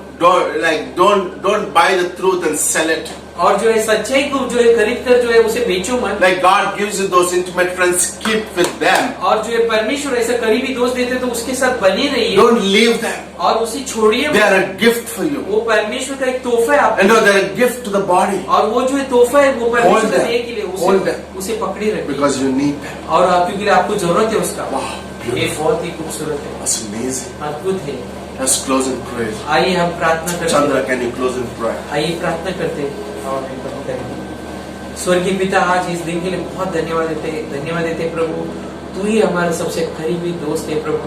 buy the truth and sell it. और जो है सच्चाई को जो है खरीद कर जो है उसे बेचो मत। Like God gives you those intimate friends, keep with them. और जो है परमेश्वर ऐसा करीबी दोस्त देते तो उसके साथ बने रहिए, Don't leave them. और उसे छोड़िए They मत। are a gift for you. वो परमेश्वर का एक तोहफा है आपके And no, लिए। they're a gift to the body और वो जो है तोहफा है वो परमेश्वर Hold का them. देने के लिए Hold them. उसे पकड़े रखिए, because you need them. और क्योंकि आपको जरूरत है उसका। Wow, ये beautiful. बहुत ही खूबसूरत है, That's amazing. अद्भुत है। Let's close in prayer. आइए हम प्रार्थना करते Chandra, हैं, can you close in prayer? आइए प्रार्थना करते हैं और हम बंद करेंगे। स्वर्गीय पिता, आज इस दिन के लिए बहुत धन्यवाद देते प्रभु, तू ही हमारा सबसे करीबी दोस्त है प्रभु।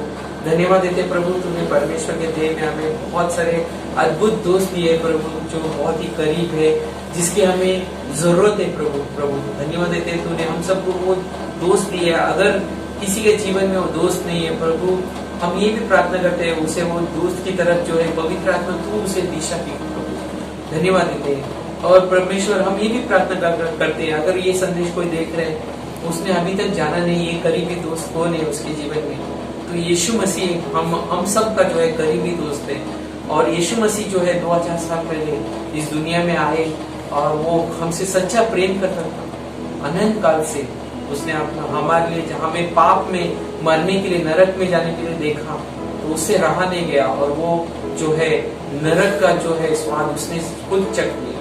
धन्यवाद देते प्रभु, तूने परमेश्वर के देह में हमें बहुत सारे अद्भुत दोस्त दिए प्रभु, जो बहुत ही करीब है, जिसकी हमें जरूरत है प्रभु। धन्यवाद देते तूने हम सबको वो दोस्त दिए। अगर किसी के जीवन में वो दोस्त नहीं है प्रभु, हम ये भी प्रार्थना करते हैं उसे वो दोस्त की तरफ जो है पवित्र आत्मा तू उसे दिशा दी प्रभु। धन्यवाद देते हैं। और परमेश्वर हम ये भी प्रार्थना करते हैं, अगर ये संदेश कोई देख रहे हैं, उसने अभी तक जाना नहीं ये करीबी दोस्त कौन है उसके जीवन में, तो यीशु मसीह हम सब का जो है करीबी दोस्त है। और यीशु मसीह जो है 2000 साल पहले इस दुनिया में आए और वो हमसे सच्चा प्रेम करता था अनंत काल से। उसने अपना हमारे लिए हमें पाप में मरने के लिए, नरक में जाने के लिए देखा, तो उससे रहा नहीं गया और वो जो है नरक का जो है स्वाद उसने खुद चख लिया।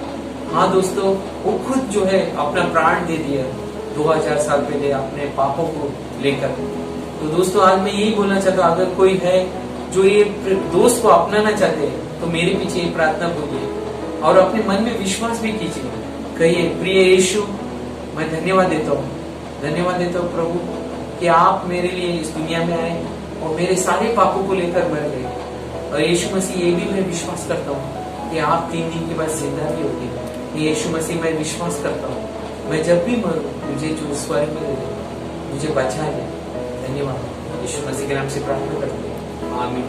हाँ दोस्तों, वो खुद जो है अपना प्राण दे दिया 2000 साल पहले अपने पापों को लेकर। तो दोस्तों आज मैं यही बोलना चाहता हूँ, अगर कोई है जो ये दोस्त को अपनाना चाहते हैं तो मेरे पीछे ये प्रार्थना बोलिए और अपने मन में विश्वास भी कीजिए। कहिए, प्रिय यीशु, मैं धन्यवाद देता हूँ प्रभु कि आप मेरे लिए इस दुनिया में आए और मेरे सारे पापों को लेकर मर गए। और यीशु मसीह, ये भी मैं विश्वास करता हूँ कि आप 3 दिन के बाद जिंदा भी होंगे। यीशु मसीह, मैं विश्वास करता हूँ मैं जब भी मरूं मुझे जो स्वर्ग में ले जाए, मुझे बचा ले। धन्यवाद, यीशु मसीह के नाम से प्रार्थना करते हैं, आमीन।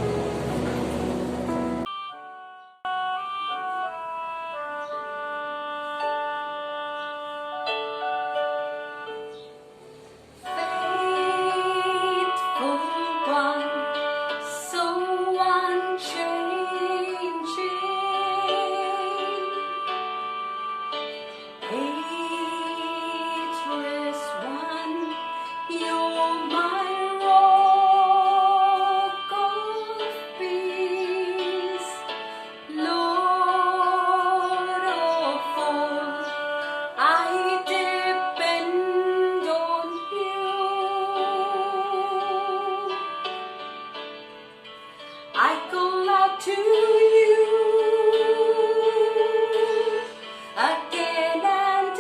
Faithful one, so unchanging, ageless one, you're my rock of peace, Lord of all, I depend on you. I call out to you again and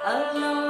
alone